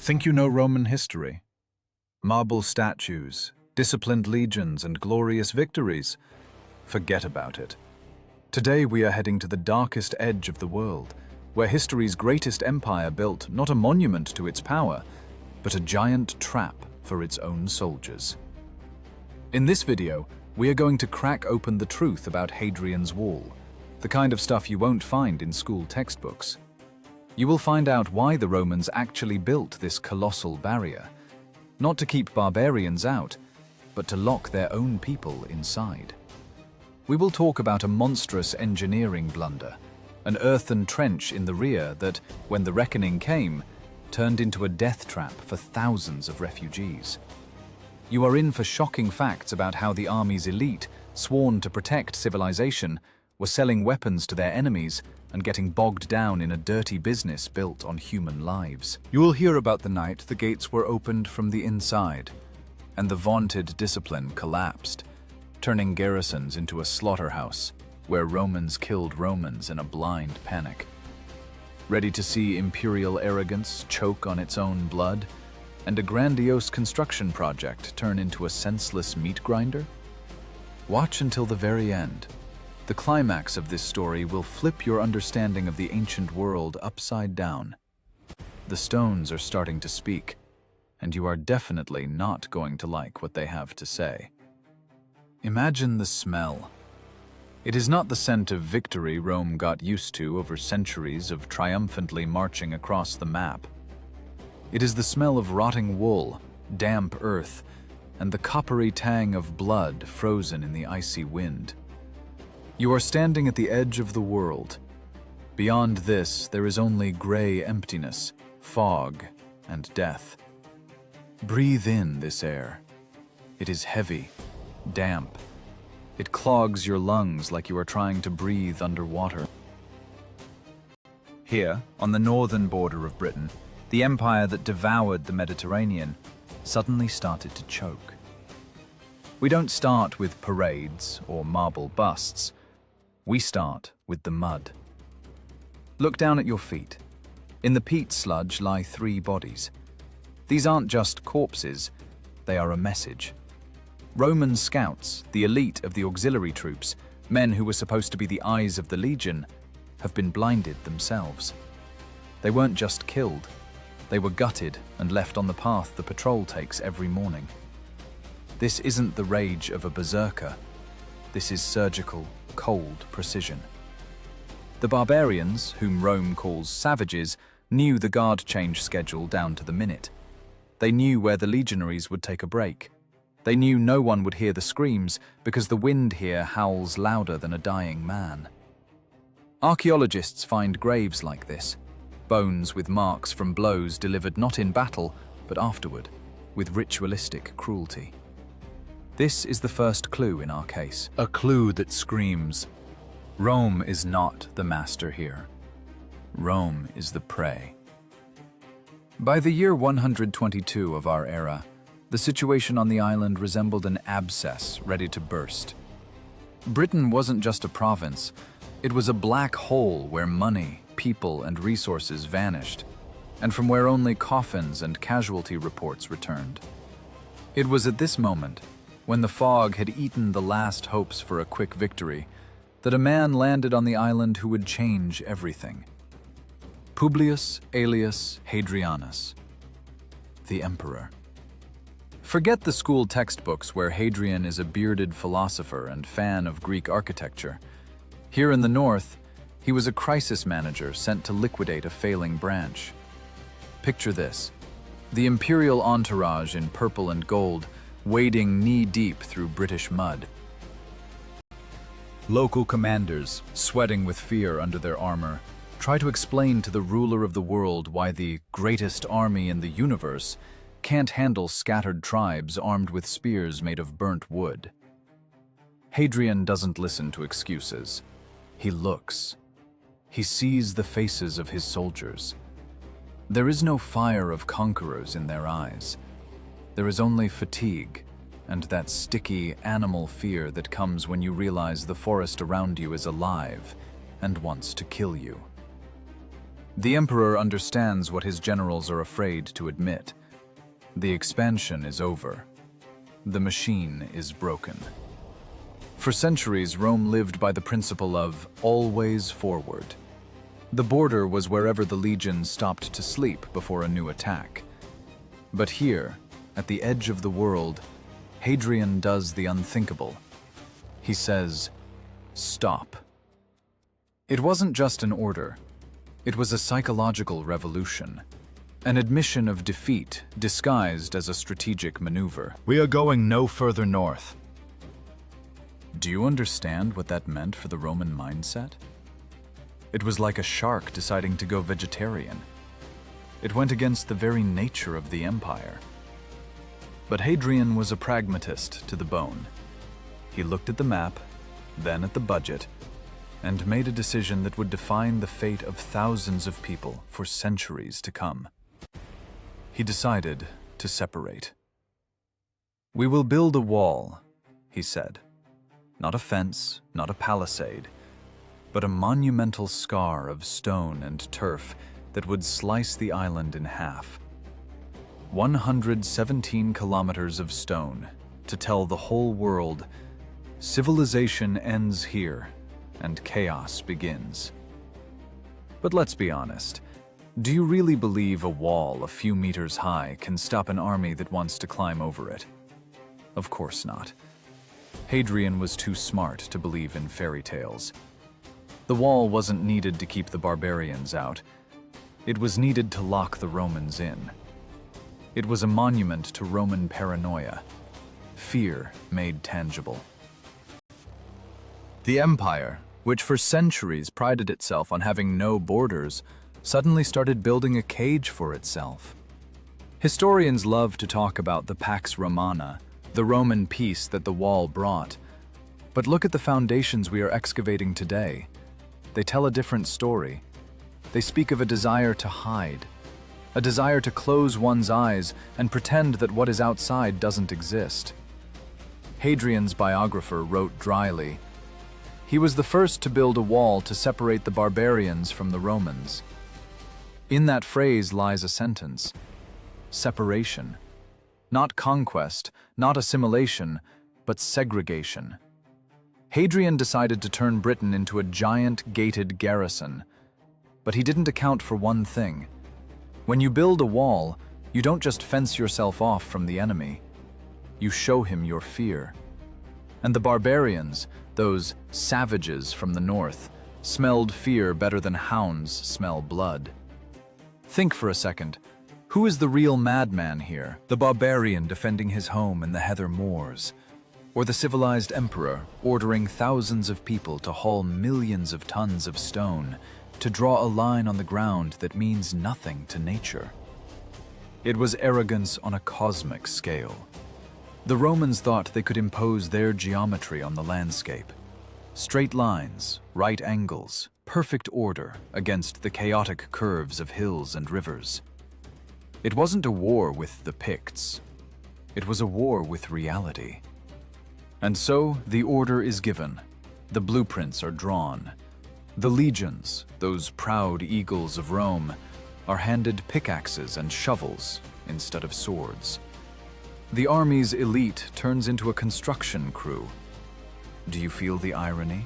Think you know Roman history? Marble statues, disciplined legions, and glorious victories? Forget about it. Today we are heading to the darkest edge of the world, where history's greatest empire built not a monument to its power, but a giant trap for its own soldiers. In this video, we are going to crack open the truth about Hadrian's Wall, the kind of stuff you won't find in school textbooks. You will find out why the Romans actually built this colossal barrier, not to keep barbarians out, but to lock their own people inside. We will talk about a monstrous engineering blunder, an earthen trench in the rear that, when the reckoning came, turned into a death trap for thousands of refugees. You are in for shocking facts about how the army's elite, sworn to protect civilization, were selling weapons to their enemies and getting bogged down in a dirty business built on human lives. You will hear about the night the gates were opened from the inside, and the vaunted discipline collapsed, turning garrisons into a slaughterhouse where Romans killed Romans in a blind panic. Ready to see imperial arrogance choke on its own blood, and a grandiose construction project turn into a senseless meat grinder? Watch until the very end. The climax of this story will flip your understanding of the ancient world upside down. The stones are starting to speak, and you are definitely not going to like what they have to say. Imagine the smell. It is not the scent of victory Rome got used to over centuries of triumphantly marching across the map. It is the smell of rotting wool, damp earth, and the coppery tang of blood frozen in the icy wind. You are standing at the edge of the world. Beyond this, there is only gray emptiness, fog, and death. Breathe in this air. It is heavy, damp. It clogs your lungs like you are trying to breathe underwater. Here, on the northern border of Britain, the empire that devoured the Mediterranean suddenly started to choke. We don't start with parades or marble busts. We start with the mud. Look down at your feet. In the peat sludge lie 3 bodies. These aren't just corpses, they are a message. Roman scouts, the elite of the auxiliary troops, men who were supposed to be the eyes of the legion, have been blinded themselves. They weren't just killed, they were gutted and left on the path the patrol takes every morning. This isn't the rage of a berserker. This is surgical, cold precision. The barbarians, whom Rome calls savages, knew the guard change schedule down to the minute. They knew where the legionaries would take a break. They knew no one would hear the screams because the wind here howls louder than a dying man. Archaeologists find graves like this, bones with marks from blows delivered not in battle, but afterward, with ritualistic cruelty. This is the first clue in our case. A clue that screams, Rome is not the master here. Rome is the prey. By the year 122 of our era, the situation on the island resembled an abscess ready to burst. Britain wasn't just a province, it was a black hole where money, people, and resources vanished, and from where only coffins and casualty reports returned. It was at this moment, when the fog had eaten the last hopes for a quick victory, that a man landed on the island who would change everything. Publius Aelius Hadrianus, the emperor. Forget the school textbooks where Hadrian is a bearded philosopher and fan of Greek architecture. Here in the north, he was a crisis manager sent to liquidate a failing branch. Picture this: the imperial entourage in purple and gold, wading knee-deep through British mud. Local commanders, sweating with fear under their armor, try to explain to the ruler of the world why the greatest army in the universe can't handle scattered tribes armed with spears made of burnt wood. Hadrian doesn't listen to excuses. He looks. He sees the faces of his soldiers. There is no fire of conquerors in their eyes. There is only fatigue, and that sticky animal fear that comes when you realize the forest around you is alive and wants to kill you. The emperor understands what his generals are afraid to admit. The expansion is over. The machine is broken. For centuries, Rome lived by the principle of always forward. The border was wherever the legions stopped to sleep before a new attack. But here, at the edge of the world, Hadrian does the unthinkable. He says, "Stop." It wasn't just an order. It was a psychological revolution, an admission of defeat disguised as a strategic maneuver. We are going no further north. Do you understand what that meant for the Roman mindset? It was like a shark deciding to go vegetarian. It went against the very nature of the empire. But Hadrian was a pragmatist to the bone. He looked at the map, then at the budget, and made a decision that would define the fate of thousands of people for centuries to come. He decided to separate. "We will build a wall," he said. "Not a fence, not a palisade, but a monumental scar of stone and turf that would slice the island in half. 117 kilometers of stone to tell the whole world, civilization ends here and chaos begins." But let's be honest, do you really believe a wall a few meters high can stop an army that wants to climb over it? Of course not. Hadrian was too smart to believe in fairy tales. The wall wasn't needed to keep the barbarians out. It was needed to lock the Romans in. It was a monument to Roman paranoia, fear made tangible. The empire, which for centuries prided itself on having no borders, suddenly started building a cage for itself. Historians love to talk about the Pax Romana, the Roman peace that the wall brought. But look at the foundations we are excavating today. They tell a different story. They speak of a desire to hide, a desire to close one's eyes and pretend that what is outside doesn't exist. Hadrian's biographer wrote dryly, "He was the first to build a wall to separate the barbarians from the Romans." In that phrase lies a sentence: separation. Not conquest, not assimilation, but segregation. Hadrian decided to turn Britain into a giant gated garrison. But he didn't account for one thing. When you build a wall, you don't just fence yourself off from the enemy. You show him your fear. And the barbarians, those savages from the north, smelled fear better than hounds smell blood. Think for a second. Who is the real madman here? The barbarian defending his home in the heather moors, or the civilized emperor ordering thousands of people to haul millions of tons of stone to draw a line on the ground that means nothing to nature? It was arrogance on a cosmic scale. The Romans thought they could impose their geometry on the landscape. Straight lines, right angles, perfect order against the chaotic curves of hills and rivers. It wasn't a war with the Picts. It was a war with reality. And so the order is given. The blueprints are drawn. The legions, those proud eagles of Rome, are handed pickaxes and shovels instead of swords. The army's elite turns into a construction crew. Do you feel the irony?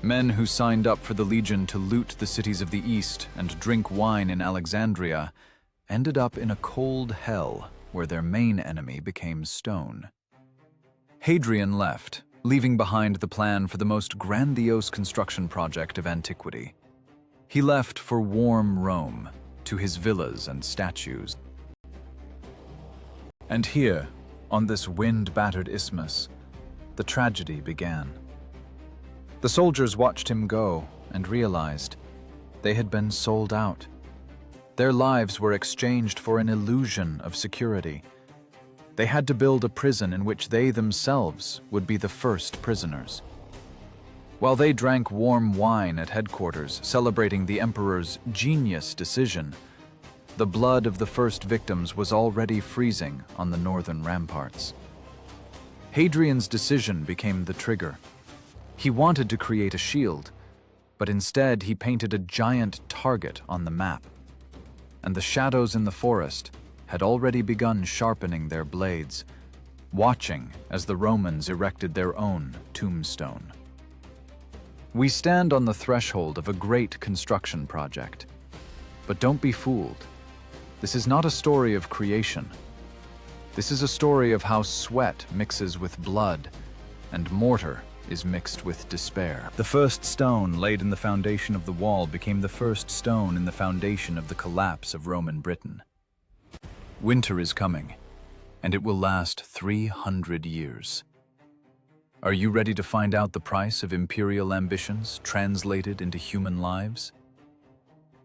Men who signed up for the legion to loot the cities of the East and drink wine in Alexandria ended up in a cold hell where their main enemy became stone. Hadrian left, leaving behind the plan for the most grandiose construction project of antiquity. He left for warm Rome, to his villas and statues. And here, on this wind-battered isthmus, the tragedy began. The soldiers watched him go and realized they had been sold out. Their lives were exchanged for an illusion of security. They had to build a prison in which they themselves would be the first prisoners. While they drank warm wine at headquarters, celebrating the emperor's genius decision, the blood of the first victims was already freezing on the northern ramparts. Hadrian's decision became the trigger. He wanted to create a shield, but instead he painted a giant target on the map. And the shadows in the forest had already begun sharpening their blades, watching as the Romans erected their own tombstone. We stand on the threshold of a great construction project. But don't be fooled. This is not a story of creation. This is a story of how sweat mixes with blood, and mortar is mixed with despair. The first stone laid in the foundation of the wall became the first stone in the foundation of the collapse of Roman Britain. Winter is coming, and it will last 300 years. Are you ready to find out the price of imperial ambitions translated into human lives?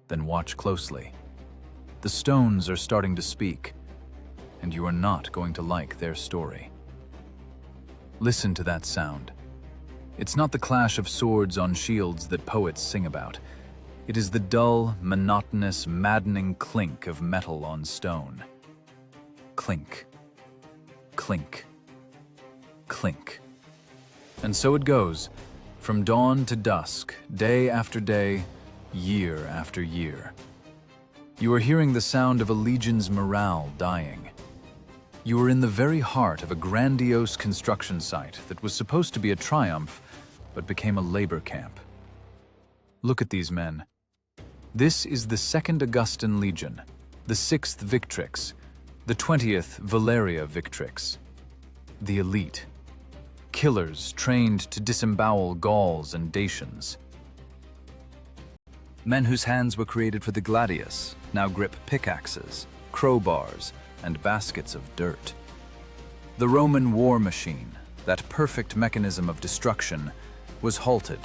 Then watch closely. The stones are starting to speak, and you are not going to like their story. Listen to that sound. It's not the clash of swords on shields that poets sing about. It is the dull, monotonous, maddening clink of metal on stone. Clink, clink, clink. And so it goes, from dawn to dusk, day after day, year after year. You are hearing the sound of a legion's morale dying. You are in the very heart of a grandiose construction site that was supposed to be a triumph, but became a labor camp. Look at these men. This is the 2nd Augustan Legion, the 6th Victrix, the 20th Valeria Victrix. The elite. Killers trained to disembowel Gauls and Dacians. Men whose hands were created for the gladius now grip pickaxes, crowbars, and baskets of dirt. The Roman war machine, that perfect mechanism of destruction, was halted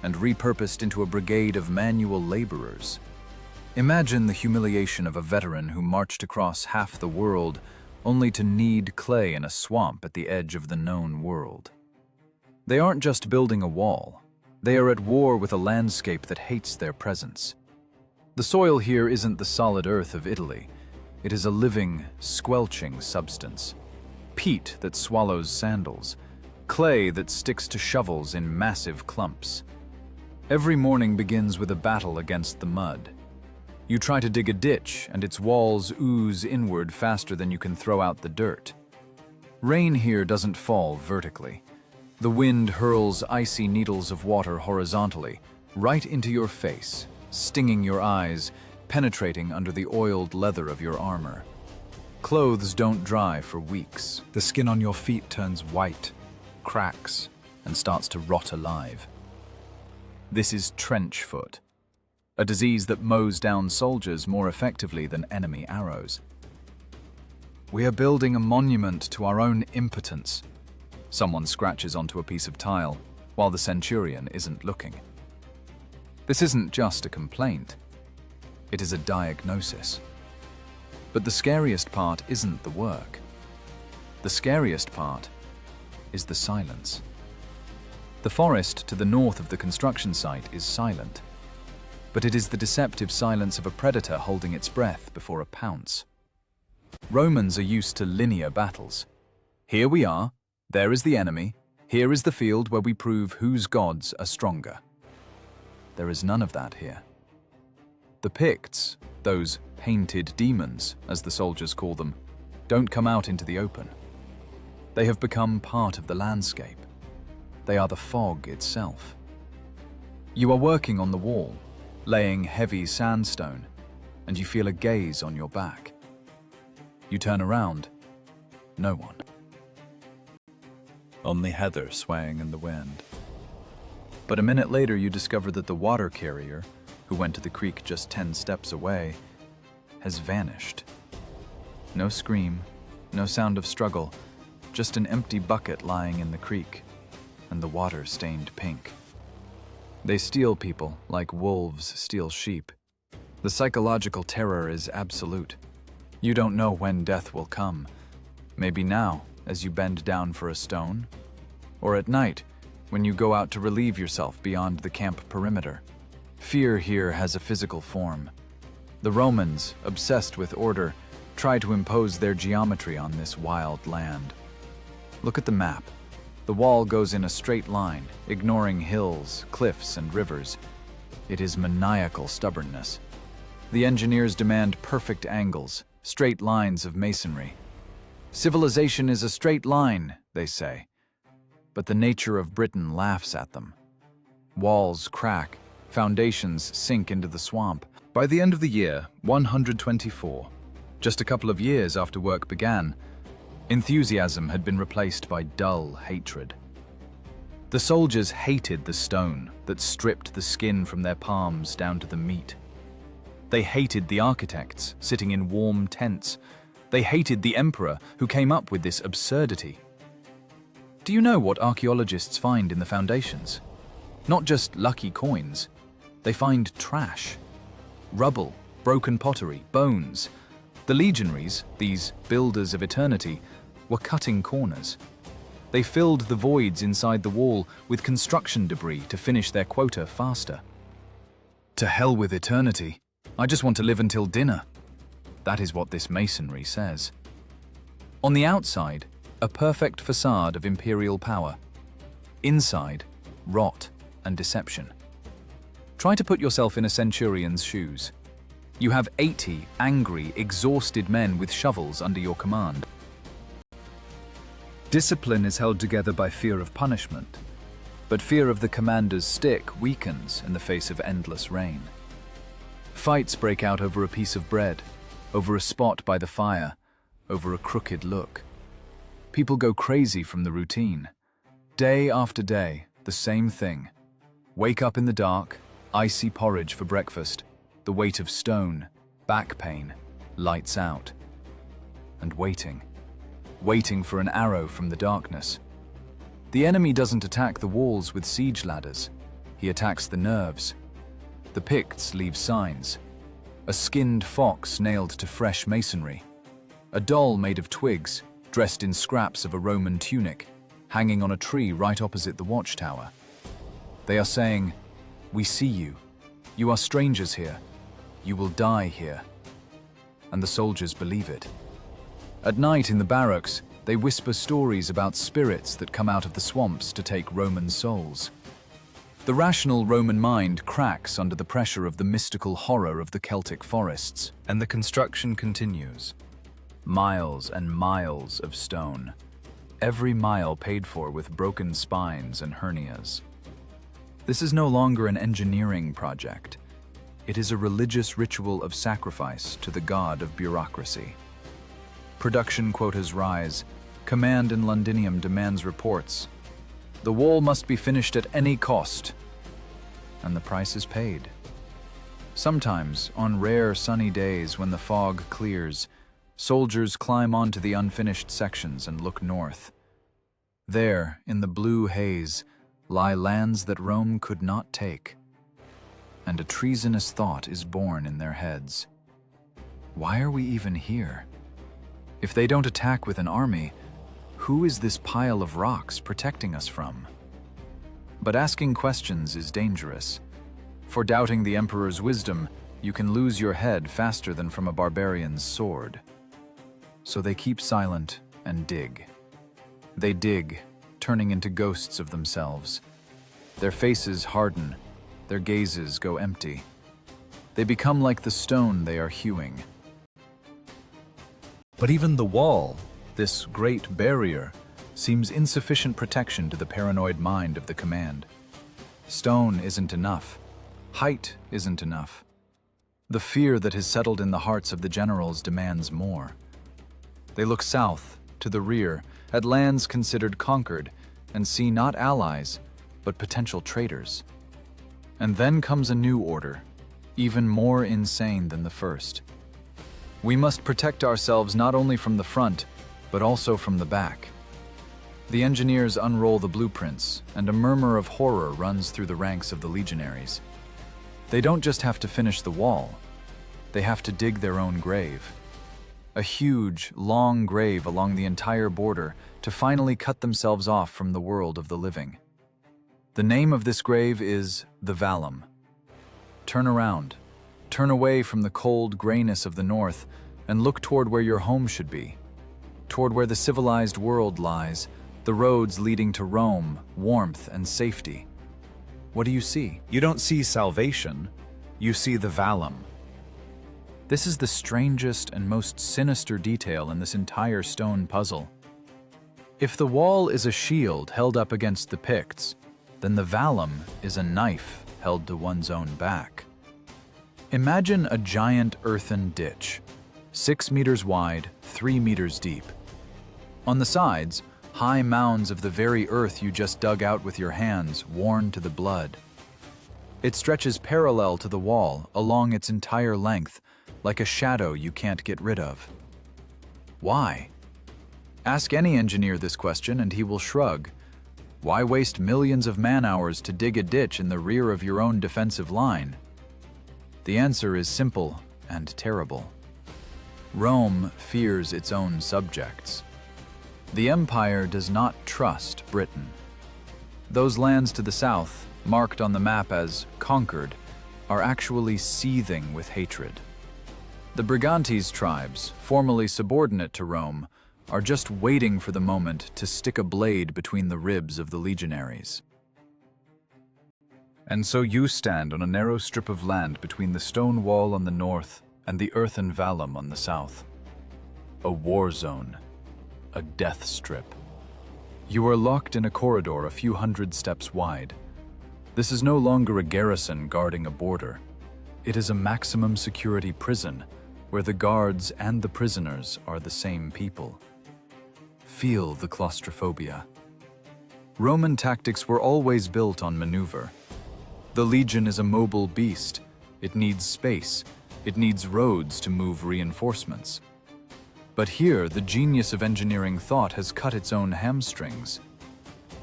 and repurposed into a brigade of manual laborers. Imagine the humiliation of a veteran who marched across half the world only to knead clay in a swamp at the edge of the known world. They aren't just building a wall. They are at war with a landscape that hates their presence. The soil here isn't the solid earth of Italy. It is a living, squelching substance. Peat that swallows sandals. Clay that sticks to shovels in massive clumps. Every morning begins with a battle against the mud. You try to dig a ditch, and its walls ooze inward faster than you can throw out the dirt. Rain here doesn't fall vertically. The wind hurls icy needles of water horizontally, right into your face, stinging your eyes, penetrating under the oiled leather of your armor. Clothes don't dry for weeks. The skin on your feet turns white, cracks, and starts to rot alive. This is trench foot, a disease that mows down soldiers more effectively than enemy arrows. We are building a monument to our own impotence. Someone scratches onto a piece of tile, while the centurion isn't looking. This isn't just a complaint. It is a diagnosis. But the scariest part isn't the work. The scariest part is the silence. The forest to the north of the construction site is silent, but it is the deceptive silence of a predator holding its breath before a pounce. Romans are used to linear battles. Here we are, there is the enemy, here is the field where we prove whose gods are stronger. There is none of that here. The Picts, those painted demons, as the soldiers call them, don't come out into the open. They have become part of the landscape. They are the fog itself. You are working on the wall, laying heavy sandstone, and you feel a gaze on your back. You turn around, no one. Only heather swaying in the wind. But a minute later you discover that the water carrier, who went to the creek just 10 steps away, has vanished. No scream, no sound of struggle, just an empty bucket lying in the creek, and the water stained pink. They steal people like wolves steal sheep. The psychological terror is absolute. You don't know when death will come. Maybe now, as you bend down for a stone, or at night, when you go out to relieve yourself beyond the camp perimeter. Fear here has a physical form. The Romans, obsessed with order, try to impose their geometry on this wild land. Look at the map. The wall goes in a straight line, ignoring hills, cliffs, and rivers. It is maniacal stubbornness. The engineers demand perfect angles, straight lines of masonry. Civilization is a straight line, they say. But the nature of Britain laughs at them. Walls crack, foundations sink into the swamp. By the end of the year 124, just a couple of years after work began, enthusiasm had been replaced by dull hatred. The soldiers hated the stone that stripped the skin from their palms down to the meat. They hated the architects sitting in warm tents. They hated the emperor who came up with this absurdity. Do you know what archaeologists find in the foundations? Not just lucky coins. They find trash. Rubble, broken pottery, bones. The Legionaries, these builders of eternity, were cutting corners. They filled the voids inside the wall with construction debris to finish their quota faster. To hell with eternity. I just want to live until dinner. That is what this masonry says. On the outside, a perfect facade of imperial power. Inside, rot and deception. Try to put yourself in a centurion's shoes. You have 80 angry, exhausted men with shovels under your command. Discipline is held together by fear of punishment, but fear of the commander's stick weakens in the face of endless rain. Fights break out over a piece of bread, over a spot by the fire, over a crooked look. People go crazy from the routine. Day after day, the same thing. Wake up in the dark, icy porridge for breakfast, the weight of stone, back pain, lights out. And waiting. Waiting for an arrow from the darkness. The enemy doesn't attack the walls with siege ladders. He attacks the nerves. The Picts leave signs. A skinned fox nailed to fresh masonry. A doll made of twigs, dressed in scraps of a Roman tunic, hanging on a tree right opposite the watchtower. They are saying, "We see you. You are strangers here. You will die here." And the soldiers believe it. At night in the barracks, they whisper stories about spirits that come out of the swamps to take Roman souls. The rational Roman mind cracks under the pressure of the mystical horror of the Celtic forests, and the construction continues. Miles and miles of stone, every mile paid for with broken spines and hernias. This is no longer an engineering project. It is a religious ritual of sacrifice to the god of bureaucracy. Production quotas rise. Command in Londinium demands reports. The wall must be finished at any cost. And the price is paid. Sometimes, on rare sunny days when the fog clears, soldiers climb onto the unfinished sections and look north. There, in the blue haze, lie lands that Rome could not take. And a treasonous thought is born in their heads. Why are we even here? If they don't attack with an army, who is this pile of rocks protecting us from? But asking questions is dangerous. For doubting the emperor's wisdom, you can lose your head faster than from a barbarian's sword. So they keep silent and dig. They dig, turning into ghosts of themselves. Their faces harden, their gazes go empty. They become like the stone they are hewing. But even the wall, this great barrier, seems insufficient protection to the paranoid mind of the command. Stone isn't enough. Height isn't enough. The fear that has settled in the hearts of the generals demands more. They look south, to the rear, at lands considered conquered, and see not allies, but potential traitors. And then comes a new order, even more insane than the first. We must protect ourselves not only from the front, but also from the back. The engineers unroll the blueprints, and a murmur of horror runs through the ranks of the Legionaries. They don't just have to finish the wall, they have to dig their own grave. A huge, long grave along the entire border to finally cut themselves off from the world of the living. The name of this grave is the Vallum. Turn around. Turn away from the cold grayness of the north and look toward where your home should be, toward where the civilized world lies, the roads leading to Rome, warmth and safety. What do you see? You don't see salvation, you see the Vallum. This is the strangest and most sinister detail in this entire stone puzzle. If the wall is a shield held up against the Picts, then the Vallum is a knife held to one's own back. Imagine a giant earthen ditch, 6 meters wide, 3 meters deep. On the sides, high mounds of the very earth you just dug out with your hands, worn to the blood. It stretches parallel to the wall along its entire length, like a shadow you can't get rid of. Why? Ask any engineer this question and he will shrug. Why waste millions of man-hours to dig a ditch in the rear of your own defensive line? The answer is simple and terrible. Rome fears its own subjects. The empire does not trust Britain. Those lands to the south, marked on the map as conquered, are actually seething with hatred. The Brigantes tribes, formerly subordinate to Rome, are just waiting for the moment to stick a blade between the ribs of the Legionaries. And so you stand on a narrow strip of land between the stone wall on the north and the earthen Vallum on the south. A war zone, a death strip. You are locked in a corridor a few hundred steps wide. This is no longer a garrison guarding a border. It is a maximum security prison where the guards and the prisoners are the same people. Feel the claustrophobia. Roman tactics were always built on maneuver. The legion is a mobile beast. It needs space. It needs roads to move reinforcements. But here, the genius of engineering thought has cut its own hamstrings.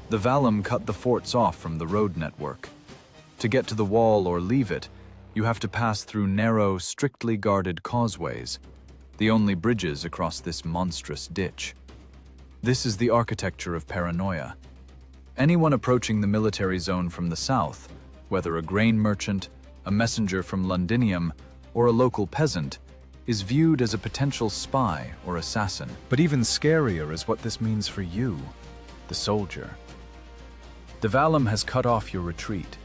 The Vallum cut the forts off from the road network. To get to the wall or leave it, you have to pass through narrow, strictly guarded causeways, the only bridges across this monstrous ditch. This is the architecture of paranoia. Anyone approaching the military zone from the south, whether a grain merchant, a messenger from Londinium, or a local peasant, is viewed as a potential spy or assassin. But even scarier is what this means for you, the soldier. The Vallum has cut off your retreat.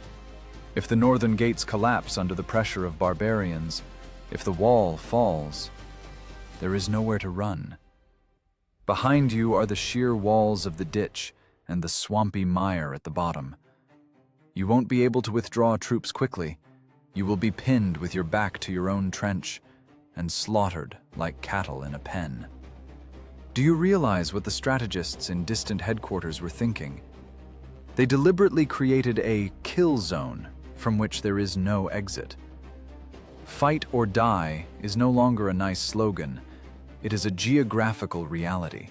If the northern gates collapse under the pressure of barbarians, if the wall falls, there is nowhere to run. Behind you are the sheer walls of the ditch and the swampy mire at the bottom. You won't be able to withdraw troops quickly. You will be pinned with your back to your own trench and slaughtered like cattle in a pen. Do you realize what the strategists in distant headquarters were thinking? They deliberately created a kill zone from which there is no exit. Fight or die is no longer a nice slogan. It is a geographical reality.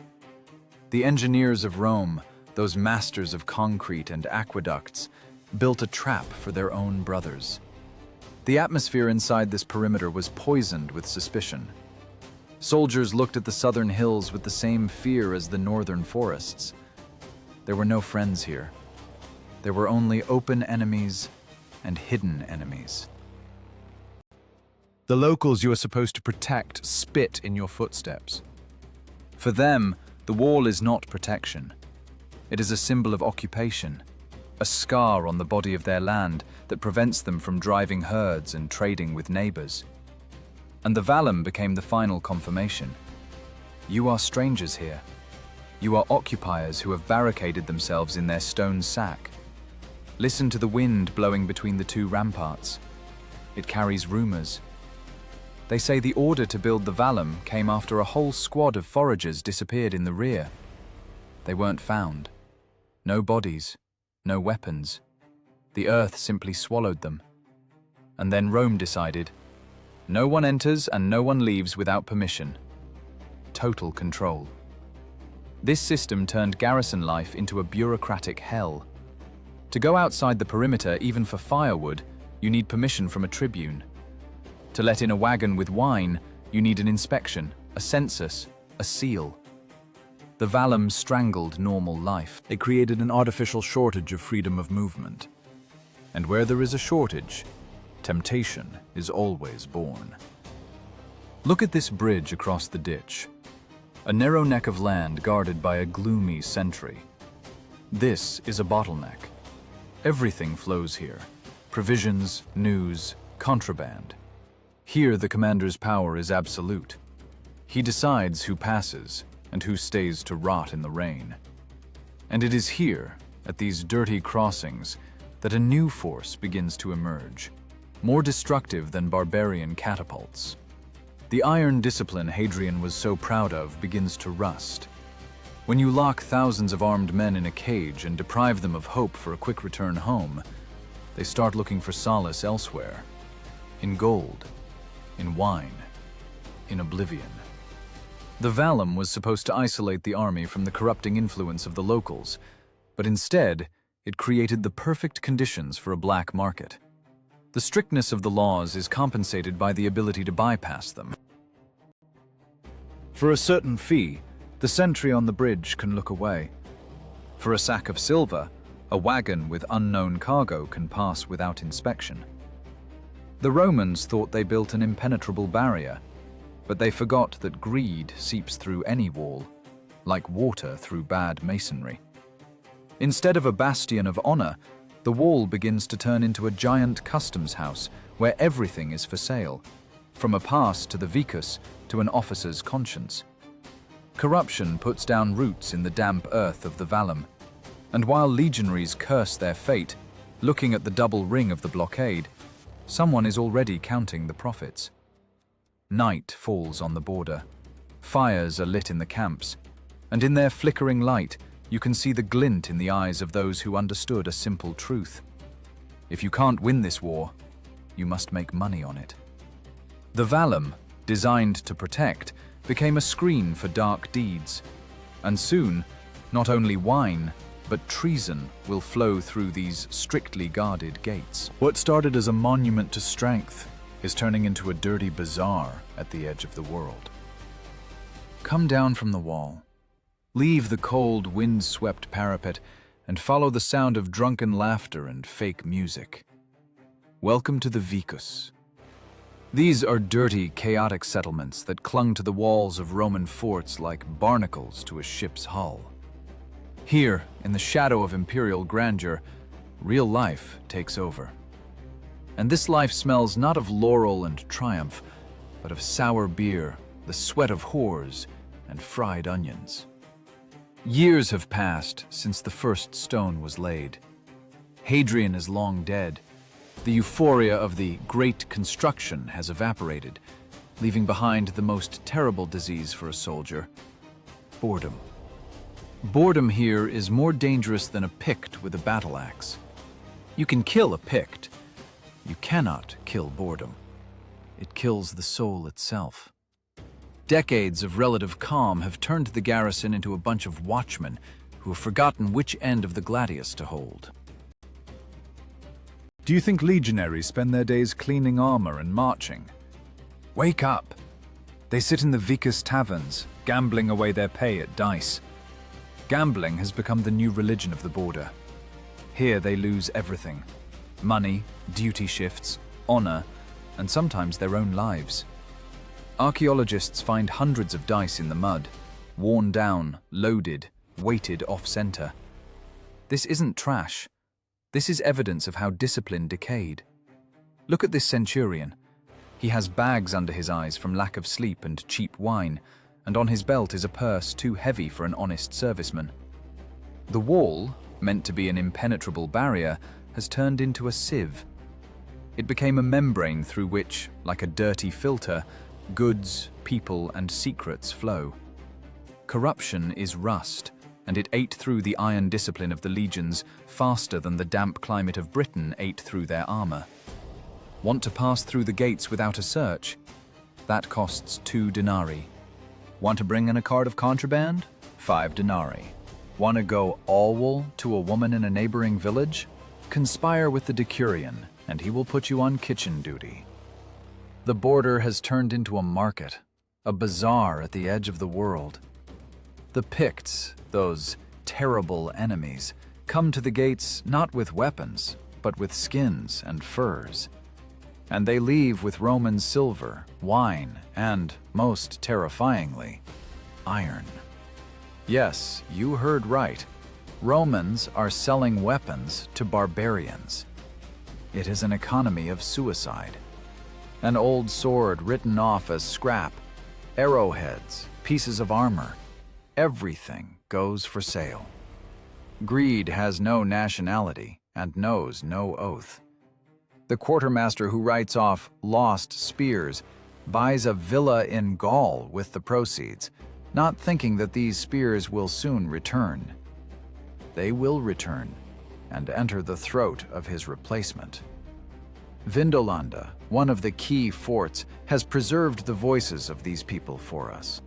The engineers of Rome, those masters of concrete and aqueducts, built a trap for their own brothers. The atmosphere inside this perimeter was poisoned with suspicion. Soldiers looked at the southern hills with the same fear as the northern forests. There were no friends here. There were only open enemies and hidden enemies. The locals you are supposed to protect spit in your footsteps. For them, the wall is not protection. It is a symbol of occupation, a scar on the body of their land that prevents them from driving herds and trading with neighbors. And the Vallum became the final confirmation. You are strangers here. You are occupiers who have barricaded themselves in their stone sack. Listen to the wind blowing between the two ramparts. It carries rumors. They say the order to build the Vallum came after a whole squad of foragers disappeared in the rear. They weren't found. No bodies, no weapons. The earth simply swallowed them. And then Rome decided, no one enters and no one leaves without permission. Total control. This system turned garrison life into a bureaucratic hell. To go outside the perimeter, even for firewood, you need permission from a tribune. To let in a wagon with wine, you need an inspection, a census, a seal. The Vallum strangled normal life. They created an artificial shortage of freedom of movement. And where there is a shortage, temptation is always born. Look at this bridge across the ditch. A narrow neck of land guarded by a gloomy sentry. This is a bottleneck. Everything flows here. Provisions, news, contraband. Here the commander's power is absolute. He decides who passes and who stays to rot in the rain. And it is here, at these dirty crossings, that a new force begins to emerge, more destructive than barbarian catapults. The iron discipline Hadrian was so proud of begins to rust. When you lock thousands of armed men in a cage and deprive them of hope for a quick return home, they start looking for solace elsewhere. In gold, in wine, in oblivion. The Vallum was supposed to isolate the army from the corrupting influence of the locals, but instead, it created the perfect conditions for a black market. The strictness of the laws is compensated by the ability to bypass them. For a certain fee, the sentry on the bridge can look away. For a sack of silver, a wagon with unknown cargo can pass without inspection. The Romans thought they built an impenetrable barrier, but they forgot that greed seeps through any wall, like water through bad masonry. Instead of a bastion of honor, the wall begins to turn into a giant customs house where everything is for sale, from a pass to the vicus to an officer's conscience. Corruption puts down roots in the damp earth of the Vallum, and while legionaries curse their fate, looking at the double ring of the blockade, someone is already counting the profits. Night falls on the border. Fires are lit in the camps, and in their flickering light, you can see the glint in the eyes of those who understood a simple truth. If you can't win this war, you must make money on it. The Vallum, designed to protect, became a screen for dark deeds. And soon, not only wine, but treason will flow through these strictly guarded gates. What started as a monument to strength is turning into a dirty bazaar at the edge of the world. Come down from the wall. Leave the cold, wind-swept parapet and follow the sound of drunken laughter and fake music. Welcome to the vicus. These are dirty, chaotic settlements that clung to the walls of Roman forts like barnacles to a ship's hull. Here, in the shadow of imperial grandeur, real life takes over. And this life smells not of laurel and triumph, but of sour beer, the sweat of whores, and fried onions. Years have passed since the first stone was laid. Hadrian is long dead. The euphoria of the great construction has evaporated, leaving behind the most terrible disease for a soldier: boredom. Boredom here is more dangerous than a Pict with a battle axe. You can kill a Pict. You cannot kill boredom. It kills the soul itself. Decades of relative calm have turned the garrison into a bunch of watchmen who have forgotten which end of the gladius to hold. Do you think legionaries spend their days cleaning armor and marching? Wake up! They sit in the vicus taverns, gambling away their pay at dice. Gambling has become the new religion of the border. Here they lose everything: money, duty shifts, honor, and sometimes their own lives. Archaeologists find hundreds of dice in the mud, worn down, loaded, weighted off-center. This isn't trash. This is evidence of how discipline decayed. Look at this centurion. He has bags under his eyes from lack of sleep and cheap wine, and on his belt is a purse too heavy for an honest serviceman. The wall, meant to be an impenetrable barrier, has turned into a sieve. It became a membrane through which, like a dirty filter, goods, people, and secrets flow. Corruption is rust, and it ate through the iron discipline of the legions faster than the damp climate of Britain ate through their armor. Want to pass through the gates without a search? That costs 2 denarii. Want to bring in a cart of contraband? 5 denarii. Want to go all-wool to a woman in a neighboring village? Conspire with the decurion, and he will put you on kitchen duty. The border has turned into a market, a bazaar at the edge of the world. The Picts, those terrible enemies, come to the gates not with weapons, but with skins and furs. And they leave with Roman silver, wine, and, most terrifyingly, iron. Yes, you heard right. Romans are selling weapons to barbarians. It is an economy of suicide. An old sword written off as scrap, arrowheads, pieces of armor, everything goes for sale. Greed has no nationality and knows no oath. The quartermaster who writes off lost spears buys a villa in Gaul with the proceeds, not thinking that these spears will soon return. They will return and enter the throat of his replacement. Vindolanda, one of the key forts, has preserved the voices of these people for us.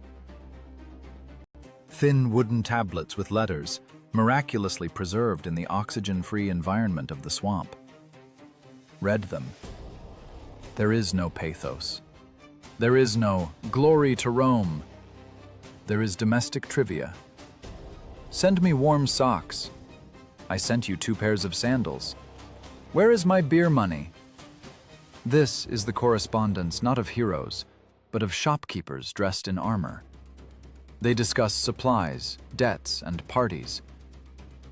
Thin wooden tablets with letters, miraculously preserved in the oxygen-free environment of the swamp. Read them. There is no pathos. There is no glory to Rome. There is domestic trivia. Send me warm socks. I sent you 2 pairs of sandals. Where is my beer money? This is the correspondence not of heroes, but of shopkeepers dressed in armor. They discuss supplies, debts, and parties.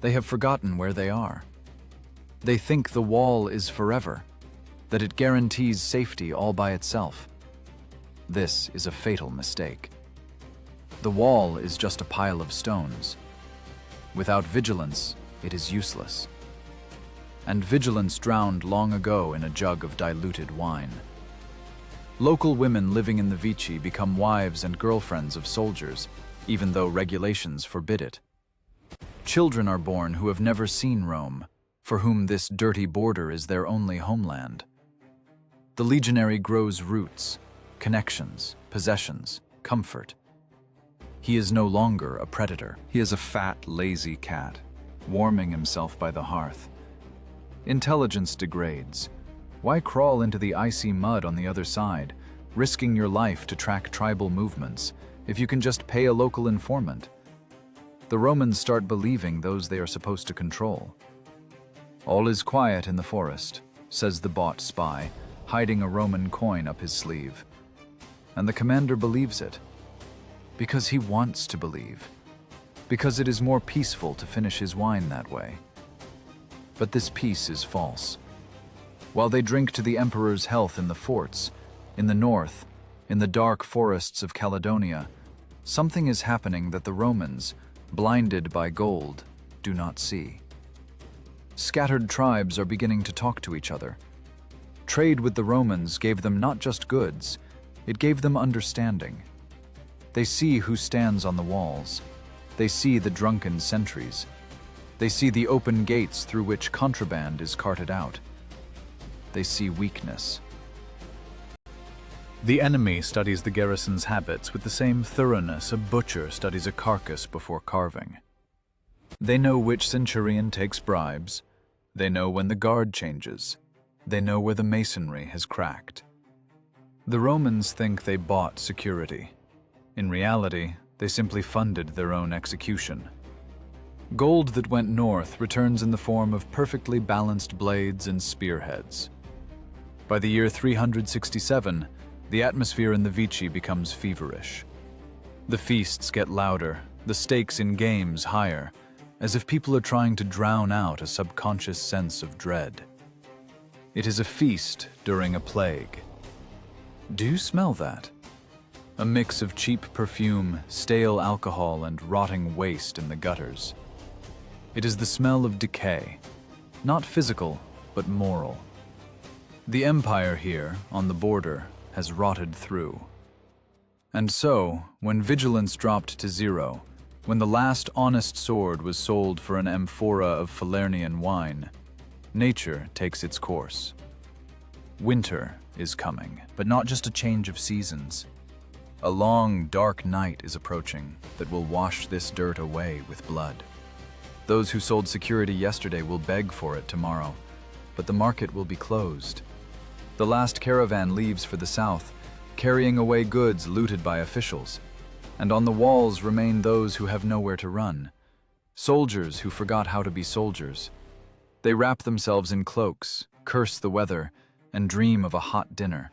They have forgotten where they are. They think the wall is forever, that it guarantees safety all by itself. This is a fatal mistake. The wall is just a pile of stones. Without vigilance, it is useless. And vigilance drowned long ago in a jug of diluted wine. Local women living in the Vici become wives and girlfriends of soldiers, even though regulations forbid it. Children are born who have never seen Rome, for whom this dirty border is their only homeland. The legionary grows roots, connections, possessions, comfort. He is no longer a predator. He is a fat, lazy cat, warming himself by the hearth. Intelligence degrades. Why crawl into the icy mud on the other side, risking your life to track tribal movements, if you can just pay a local informant? The Romans start believing those they are supposed to control. All is quiet in the forest, says the bought spy, hiding a Roman coin up his sleeve. And the commander believes it. Because he wants to believe. Because it is more peaceful to finish his wine that way. But this peace is false. While they drink to the emperor's health in the forts, in the north, in the dark forests of Caledonia, something is happening that the Romans, blinded by gold, do not see. Scattered tribes are beginning to talk to each other. Trade with the Romans gave them not just goods, it gave them understanding. They see who stands on the walls. They see the drunken sentries. They see the open gates through which contraband is carted out. They see weakness. The enemy studies the garrison's habits with the same thoroughness a butcher studies a carcass before carving. They know which centurion takes bribes. They know when the guard changes. They know where the masonry has cracked. The Romans think they bought security. In reality, they simply funded their own execution. Gold that went north returns in the form of perfectly balanced blades and spearheads. By the year 367, the atmosphere in the Vici becomes feverish. The feasts get louder, the stakes in games higher, as if people are trying to drown out a subconscious sense of dread. It is a feast during a plague. Do you smell that? A mix of cheap perfume, stale alcohol, and rotting waste in the gutters. It is the smell of decay, not physical, but moral. The empire here, on the border, has rotted through. And so, when vigilance dropped to zero, when the last honest sword was sold for an amphora of Falernian wine, nature takes its course. Winter is coming, but not just a change of seasons. A long, dark night is approaching that will wash this dirt away with blood. Those who sold security yesterday will beg for it tomorrow, but the market will be closed. The last caravan leaves for the south, carrying away goods looted by officials, and on the walls remain those who have nowhere to run, soldiers who forgot how to be soldiers. They wrap themselves in cloaks, curse the weather, and dream of a hot dinner.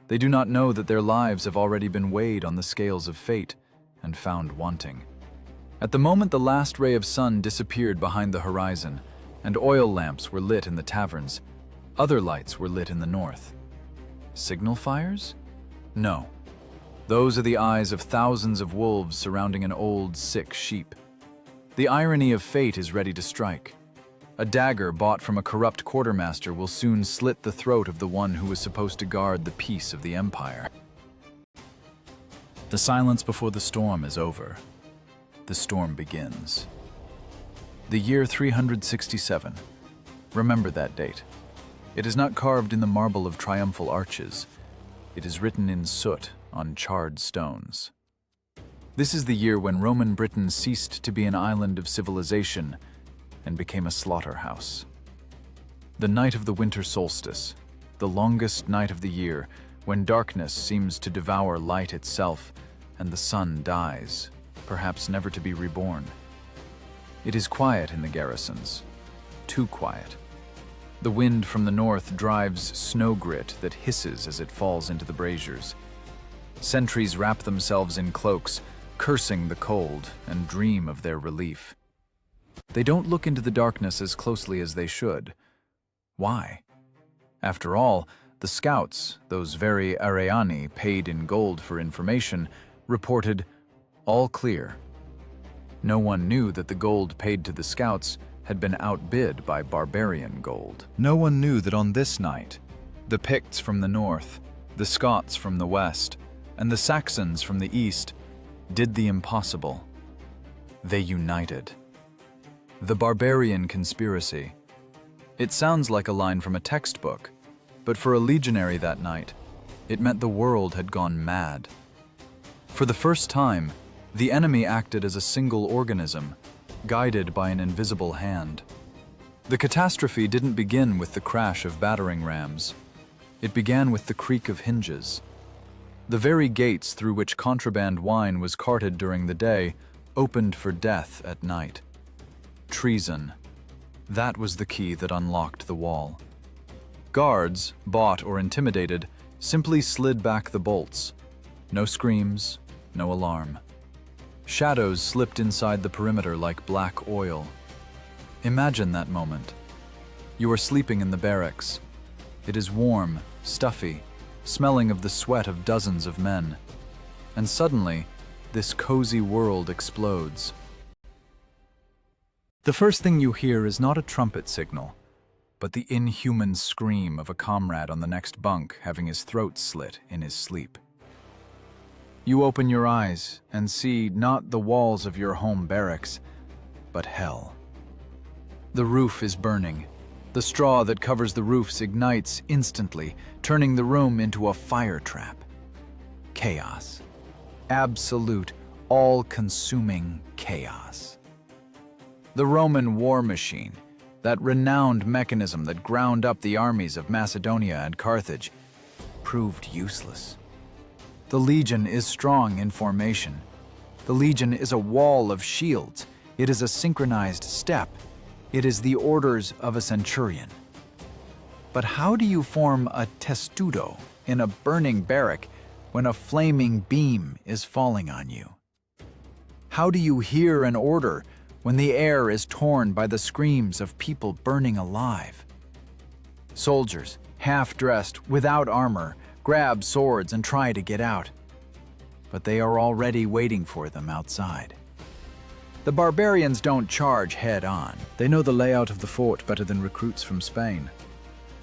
They do not know that their lives have already been weighed on the scales of fate and found wanting. At the moment the last ray of sun disappeared behind the horizon, and oil lamps were lit in the taverns, other lights were lit in the north. Signal fires? No. Those are the eyes of thousands of wolves surrounding an old, sick sheep. The irony of fate is ready to strike. A dagger bought from a corrupt quartermaster will soon slit the throat of the one who was supposed to guard the peace of the empire. The silence before the storm is over. The storm begins. The year 367. Remember that date. It is not carved in the marble of triumphal arches. It is written in soot on charred stones. This is the year when Roman Britain ceased to be an island of civilization and became a slaughterhouse. The night of the winter solstice, the longest night of the year, when darkness seems to devour light itself and the sun dies, perhaps never to be reborn. It is quiet in the garrisons, too quiet. The wind from the north drives snow grit that hisses as it falls into the braziers. Sentries wrap themselves in cloaks, cursing the cold, and dream of their relief. They don't look into the darkness as closely as they should. Why? After all, the scouts, those very Ariani paid in gold for information, reported, "All clear." No one knew that the gold paid to the scouts had been outbid by barbarian gold. No one knew that on this night, the Picts from the north, the Scots from the west, and the Saxons from the east did the impossible. They united. The Barbarian Conspiracy. It sounds like a line from a textbook, but for a legionary that night, it meant the world had gone mad. For the first time, the enemy acted as a single organism, guided by an invisible hand. The catastrophe didn't begin with the crash of battering rams. It began with the creak of hinges. The very gates through which contraband wine was carted during the day opened for death at night. Treason. That was the key that unlocked the wall. Guards, bought or intimidated, simply slid back the bolts. No screams, no alarm. Shadows slipped inside the perimeter like black oil. Imagine that moment. You are sleeping in the barracks. It is warm, stuffy, smelling of the sweat of dozens of men. And suddenly, this cozy world explodes. The first thing you hear is not a trumpet signal, but the inhuman scream of a comrade on the next bunk having his throat slit in his sleep. You open your eyes and see not the walls of your home barracks, but hell. The roof is burning. The straw that covers the roofs ignites instantly, turning the room into a fire trap. Chaos. Absolute, all-consuming chaos. The Roman war machine, that renowned mechanism that ground up the armies of Macedonia and Carthage, proved useless. The legion is strong in formation. The legion is a wall of shields. It is a synchronized step. It is the orders of a centurion. But how do you form a testudo in a burning barrack when a flaming beam is falling on you? How do you hear an order when the air is torn by the screams of people burning alive? Soldiers, half-dressed, without armor, grab swords and try to get out. But they are already waiting for them outside. The barbarians don't charge head-on. They know the layout of the fort better than recruits from Spain.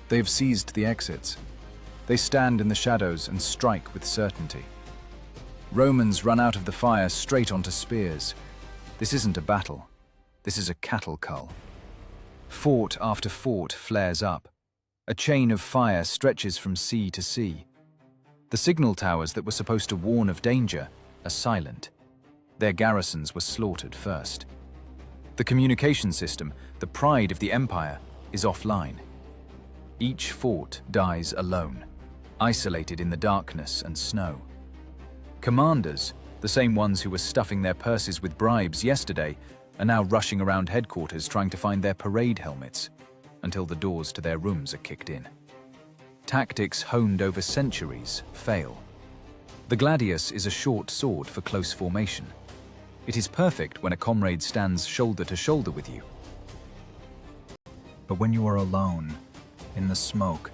They've seized the exits. They stand in the shadows and strike with certainty. Romans run out of the fire straight onto spears. This isn't a battle. This is a cattle cull. Fort after fort flares up. A chain of fire stretches from sea to sea. The signal towers that were supposed to warn of danger are silent. Their garrisons were slaughtered first. The communication system, the pride of the empire, is offline. Each fort dies alone, isolated in the darkness and snow. Commanders, the same ones who were stuffing their purses with bribes yesterday, are now rushing around headquarters trying to find their parade helmets, until the doors to their rooms are kicked in. Tactics honed over centuries fail. The gladius is a short sword for close formation. It is perfect when a comrade stands shoulder to shoulder with you. But when you are alone, in the smoke,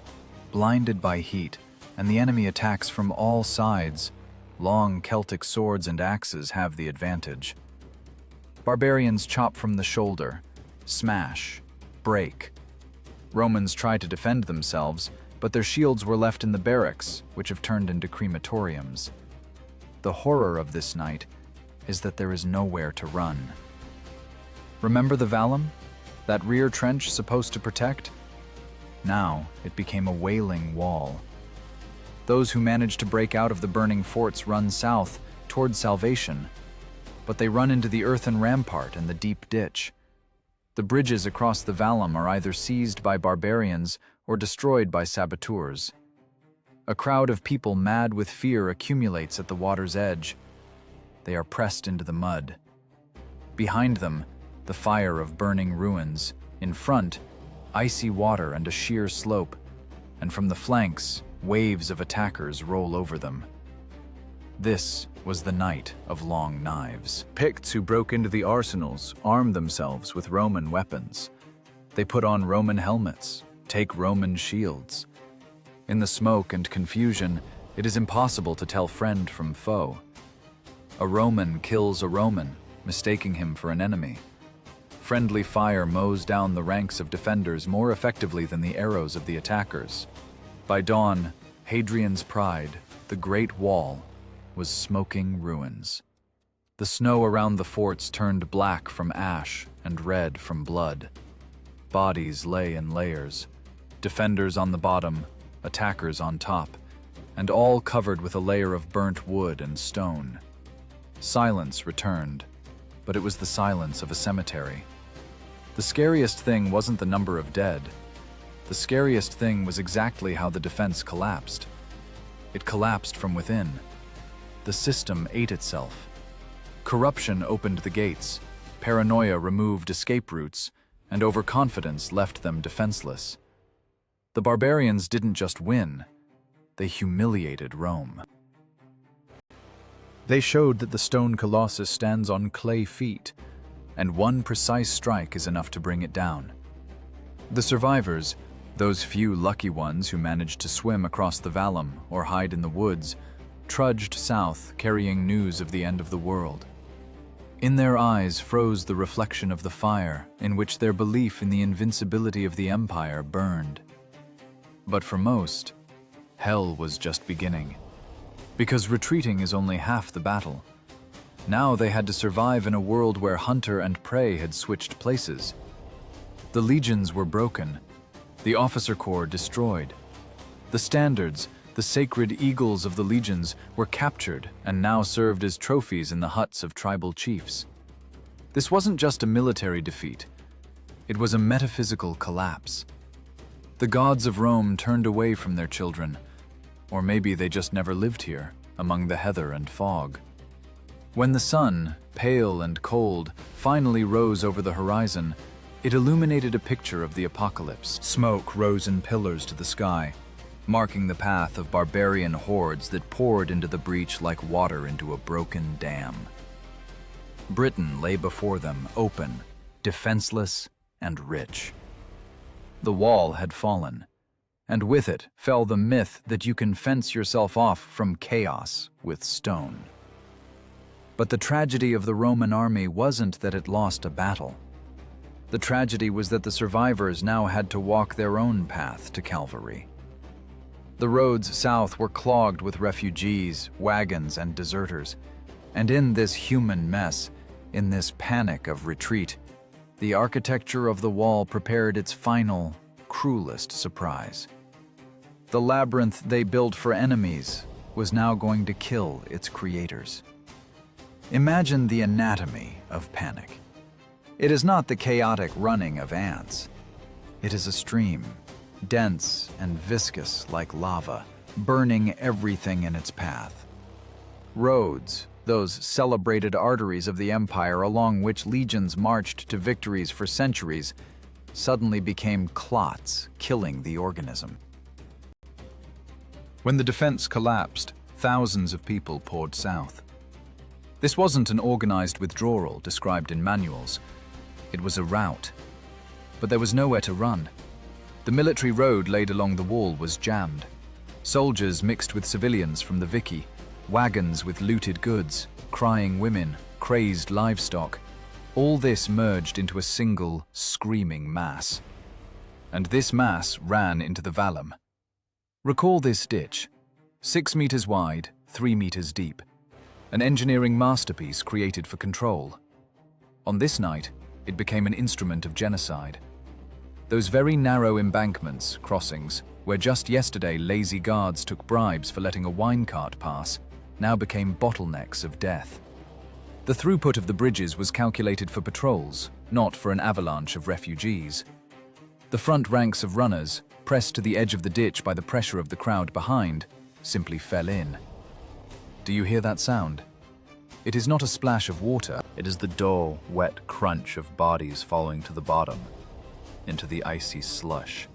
blinded by heat, and the enemy attacks from all sides, long Celtic swords and axes have the advantage. Barbarians chop from the shoulder, smash, break. Romans try to defend themselves, but their shields were left in the barracks, which have turned into crematoriums. The horror of this night is that there is nowhere to run. Remember the Vallum? That rear trench supposed to protect? Now it became a wailing wall. Those who managed to break out of the burning forts run south toward salvation, but they run into the earthen rampart and the deep ditch. The bridges across the Vallum are either seized by barbarians or destroyed by saboteurs. A crowd of people mad with fear accumulates at the water's edge. They are pressed into the mud. Behind them, the fire of burning ruins. In front, icy water and a sheer slope. And from the flanks, waves of attackers roll over them. This was the night of long knives. Picts who broke into the arsenals armed themselves with Roman weapons. They put on Roman helmets, take Roman shields. In the smoke and confusion, it is impossible to tell friend from foe. A Roman kills a Roman, mistaking him for an enemy. Friendly fire mows down the ranks of defenders more effectively than the arrows of the attackers. By dawn, Hadrian's pride, the Great Wall, was smoking ruins. The snow around the forts turned black from ash and red from blood. Bodies lay in layers, defenders on the bottom, attackers on top, and all covered with a layer of burnt wood and stone. Silence returned, but it was the silence of a cemetery. The scariest thing wasn't the number of dead. The scariest thing was exactly how the defense collapsed. It collapsed from within. The system ate itself. Corruption opened the gates, paranoia removed escape routes, and overconfidence left them defenseless. The barbarians didn't just win, they humiliated Rome. They showed that the stone colossus stands on clay feet, and one precise strike is enough to bring it down. The survivors, those few lucky ones who managed to swim across the Vallum or hide in the woods, trudged south carrying news of the end of the world. In their eyes froze the reflection of the fire in which their belief in the invincibility of the empire burned. But for most, hell was just beginning. Because retreating is only half the battle. Now they had to survive in a world where hunter and prey had switched places. The legions were broken, the officer corps destroyed. The standards, the sacred eagles of the legions, were captured and now served as trophies in the huts of tribal chiefs. This wasn't just a military defeat, it was a metaphysical collapse. The gods of Rome turned away from their children, or maybe they just never lived here, among the heather and fog. When the sun, pale and cold, finally rose over the horizon, it illuminated a picture of the apocalypse. Smoke rose in pillars to the sky, marking the path of barbarian hordes that poured into the breach like water into a broken dam. Britain lay before them, open, defenseless, and rich. The wall had fallen, and with it fell the myth that you can fence yourself off from chaos with stone. But the tragedy of the Roman army wasn't that it lost a battle. The tragedy was that the survivors now had to walk their own path to Calvary. The roads south were clogged with refugees, wagons, and deserters. And in this human mess, in this panic of retreat, the architecture of the wall prepared its final, cruelest surprise. The labyrinth they built for enemies was now going to kill its creators. Imagine the anatomy of panic. It is not the chaotic running of ants. It is a stream, dense and viscous like lava, burning everything in its path. Roads, those celebrated arteries of the empire along which legions marched to victories for centuries, suddenly became clots, killing the organism. When the defense collapsed, thousands of people poured south. This wasn't an organized withdrawal described in manuals. It was a rout. But there was nowhere to run. The military road laid along the wall was jammed. Soldiers mixed with civilians from the Vicky, wagons with looted goods, crying women, crazed livestock. All this merged into a single, screaming mass. And this mass ran into the Vallum. Recall this ditch, 6 meters wide, 3 meters deep. An engineering masterpiece created for control. On this night, it became an instrument of genocide. Those very narrow embankments, crossings, where just yesterday lazy guards took bribes for letting a wine cart pass, now became bottlenecks of death. The throughput of the bridges was calculated for patrols, not for an avalanche of refugees. The front ranks of runners, pressed to the edge of the ditch by the pressure of the crowd behind, simply fell in. Do you hear that sound? It is not a splash of water. It is the dull, wet crunch of bodies falling to the bottom, into the icy slush.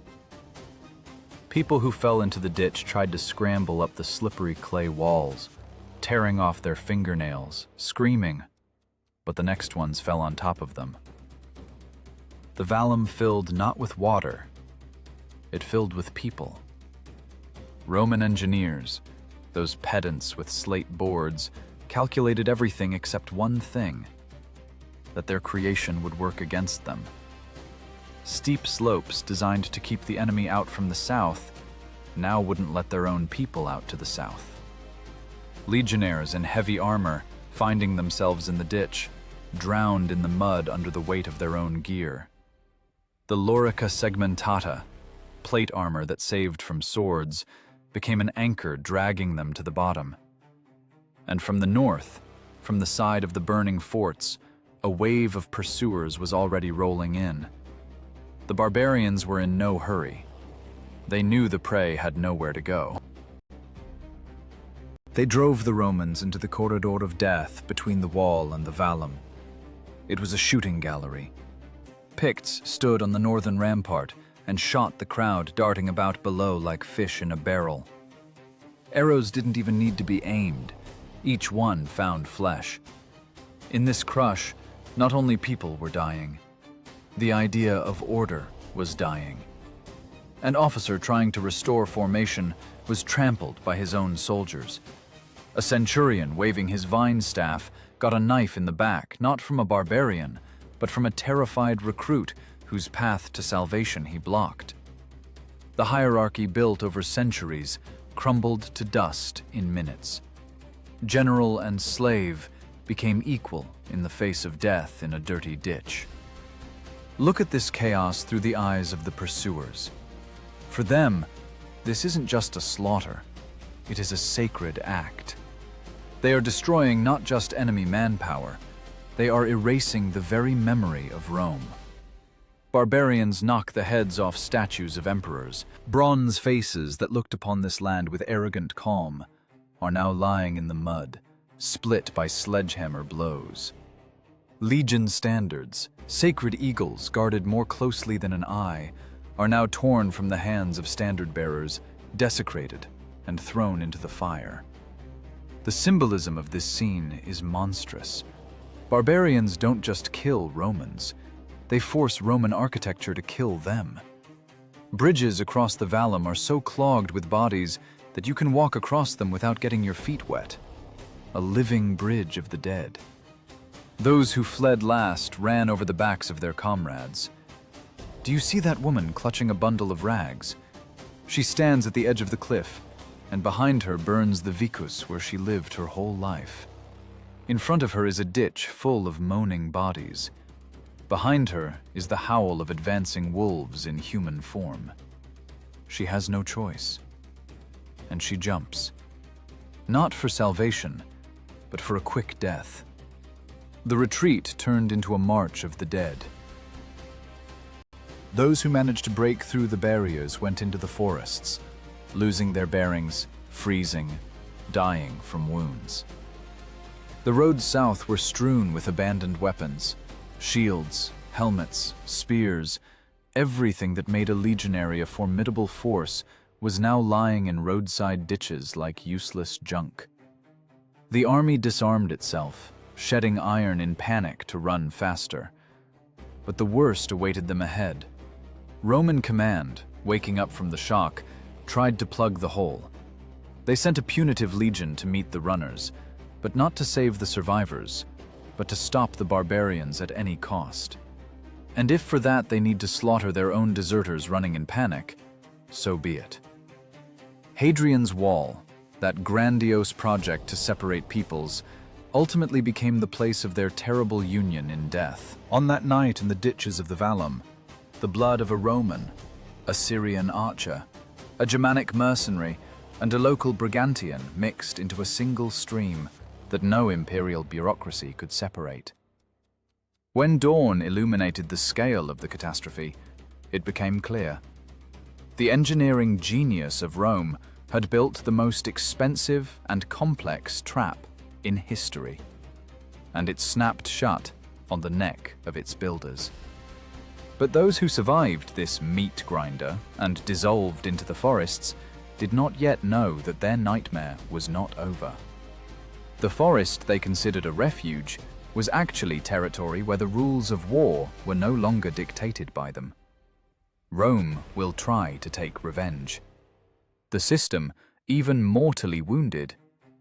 People who fell into the ditch tried to scramble up the slippery clay walls, tearing off their fingernails, screaming, but the next ones fell on top of them. The Vallum filled not with water, it filled with people. Roman engineers, those pedants with slate boards, calculated everything except one thing, that their creation would work against them. Steep slopes designed to keep the enemy out from the south now wouldn't let their own people out to the south. Legionaries in heavy armor, finding themselves in the ditch, drowned in the mud under the weight of their own gear. The lorica segmentata, plate armor that saved from swords, became an anchor dragging them to the bottom. And from the north, from the side of the burning forts, a wave of pursuers was already rolling in. The barbarians were in no hurry. They knew the prey had nowhere to go. They drove the Romans into the corridor of death between the wall and the Vallum. It was a shooting gallery. Picts stood on the northern rampart and shot the crowd darting about below like fish in a barrel. Arrows didn't even need to be aimed. Each one found flesh. In this crush, not only people were dying. The idea of order was dying. An officer trying to restore formation was trampled by his own soldiers. A centurion waving his vine staff got a knife in the back, not from a barbarian, but from a terrified recruit whose path to salvation he blocked. The hierarchy built over centuries crumbled to dust in minutes. General and slave became equal in the face of death in a dirty ditch. Look at this chaos through the eyes of the pursuers. For them, this isn't just a slaughter, it is a sacred act. They are destroying not just enemy manpower, they are erasing the very memory of Rome. Barbarians knock the heads off statues of emperors. Bronze faces that looked upon this land with arrogant calm are now lying in the mud, split by sledgehammer blows. Legion standards, sacred eagles guarded more closely than an eye, are now torn from the hands of standard bearers, desecrated, and thrown into the fire. The symbolism of this scene is monstrous. Barbarians don't just kill Romans, they force Roman architecture to kill them. Bridges across the Vallum are so clogged with bodies that you can walk across them without getting your feet wet. A living bridge of the dead. Those who fled last ran over the backs of their comrades. Do you see that woman clutching a bundle of rags? She stands at the edge of the cliff, and behind her burns the vicus where she lived her whole life. In front of her is a ditch full of moaning bodies. Behind her is the howl of advancing wolves in human form. She has no choice. And she jumps. Not for salvation, but for a quick death. The retreat turned into a march of the dead. Those who managed to break through the barriers went into the forests, losing their bearings, freezing, dying from wounds. The roads south were strewn with abandoned weapons, shields, helmets, spears. Everything that made a legionary a formidable force was now lying in roadside ditches like useless junk. The army disarmed itself, shedding iron in panic to run faster. But the worst awaited them ahead. Roman command, waking up from the shock, tried to plug the hole. They sent a punitive legion to meet the runners, but not to save the survivors, but to stop the barbarians at any cost. And if for that they need to slaughter their own deserters running in panic, so be it. Hadrian's Wall, that grandiose project to separate peoples, ultimately became the place of their terrible union in death. On that night in the ditches of the Vallum, the blood of a Roman, a Syrian archer, a Germanic mercenary, and a local Brigantian mixed into a single stream that no imperial bureaucracy could separate. When dawn illuminated the scale of the catastrophe, it became clear. The engineering genius of Rome had built the most expensive and complex trap in history, and it snapped shut on the neck of its builders. But those who survived this meat grinder and dissolved into the forests did not yet know that their nightmare was not over. The forest they considered a refuge was actually territory where the rules of war were no longer dictated by them. Rome will try to take revenge. The system, even mortally wounded,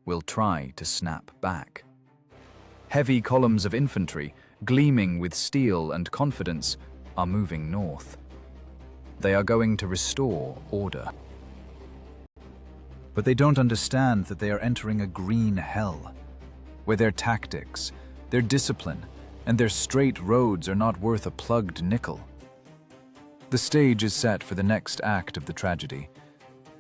will try to snap back. Heavy columns of infantry, gleaming with steel and confidence, are moving north. They are going to restore order. But they don't understand that they are entering a green hell, where their tactics, their discipline, and their straight roads are not worth a plugged nickel. The stage is set for the next act of the tragedy,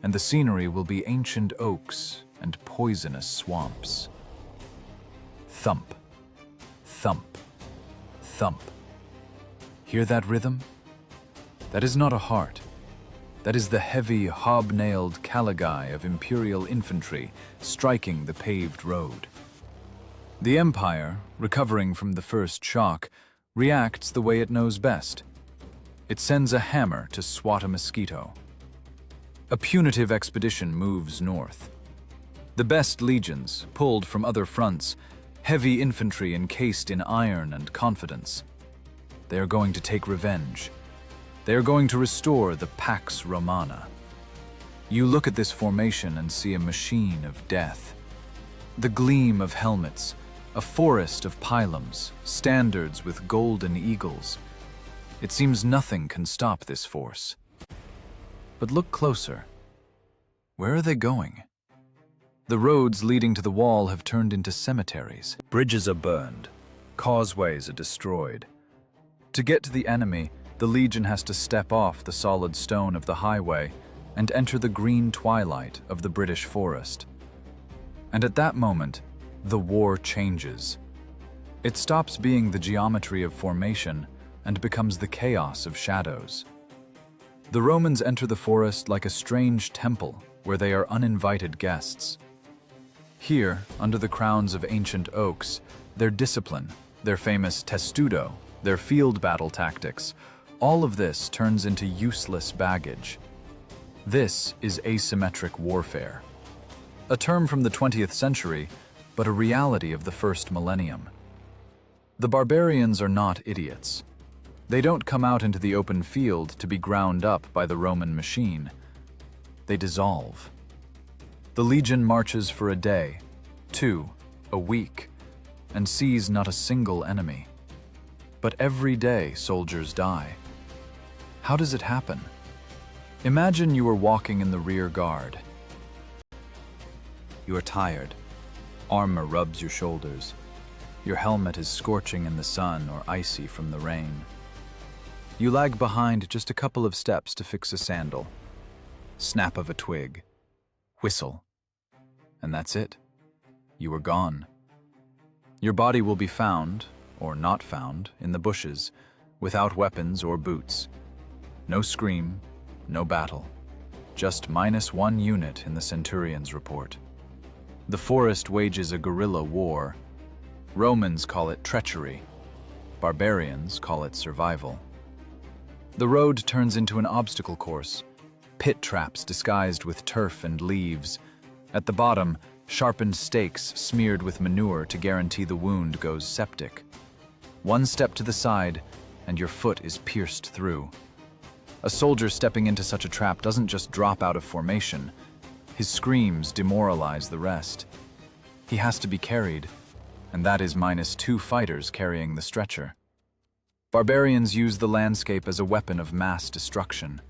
and the scenery will be ancient oaks and poisonous swamps. Thump, thump, thump. Hear that rhythm? That is not a heart. That is the heavy, hob-nailed caligae of imperial infantry striking the paved road. The Empire, recovering from the first shock, reacts the way it knows best. It sends a hammer to swat a mosquito. A punitive expedition moves north. The best legions, pulled from other fronts, heavy infantry encased in iron and confidence. They are going to take revenge. They are going to restore the Pax Romana. You look at this formation and see a machine of death. The gleam of helmets, a forest of pylons, standards with golden eagles. It seems nothing can stop this force. But look closer. Where are they going? The roads leading to the wall have turned into cemeteries. Bridges are burned. Causeways are destroyed. To get to the enemy, the Legion has to step off the solid stone of the highway and enter the green twilight of the British forest. And at that moment, the war changes. It stops being the geometry of formation and becomes the chaos of shadows. The Romans enter the forest like a strange temple where they are uninvited guests. Here, under the crowns of ancient oaks, their discipline, their famous testudo, their field battle tactics, all of this turns into useless baggage. This is asymmetric warfare. A term from the 20th century, but a reality of the first millennium. The barbarians are not idiots. They don't come out into the open field to be ground up by the Roman machine. They dissolve. The legion marches for a day, 2, a week, and sees not a single enemy. But every day soldiers die. How does it happen? Imagine you are walking in the rear guard. You are tired. Armor rubs your shoulders. Your helmet is scorching in the sun or icy from the rain. You lag behind just a couple of steps to fix a sandal. Snap of a twig. Whistle. And that's it. You are gone. Your body will be found, or not found, in the bushes, without weapons or boots. No scream, no battle. Just -1 unit in the Centurion's report. The forest wages a guerrilla war. Romans call it treachery. Barbarians call it survival. The road turns into an obstacle course. Pit traps disguised with turf and leaves. At the bottom, sharpened stakes smeared with manure to guarantee the wound goes septic. One step to the side, and your foot is pierced through. A soldier stepping into such a trap doesn't just drop out of formation. His screams demoralize the rest. He has to be carried, and that is -2 fighters carrying the stretcher. Barbarians use the landscape as a weapon of mass destruction.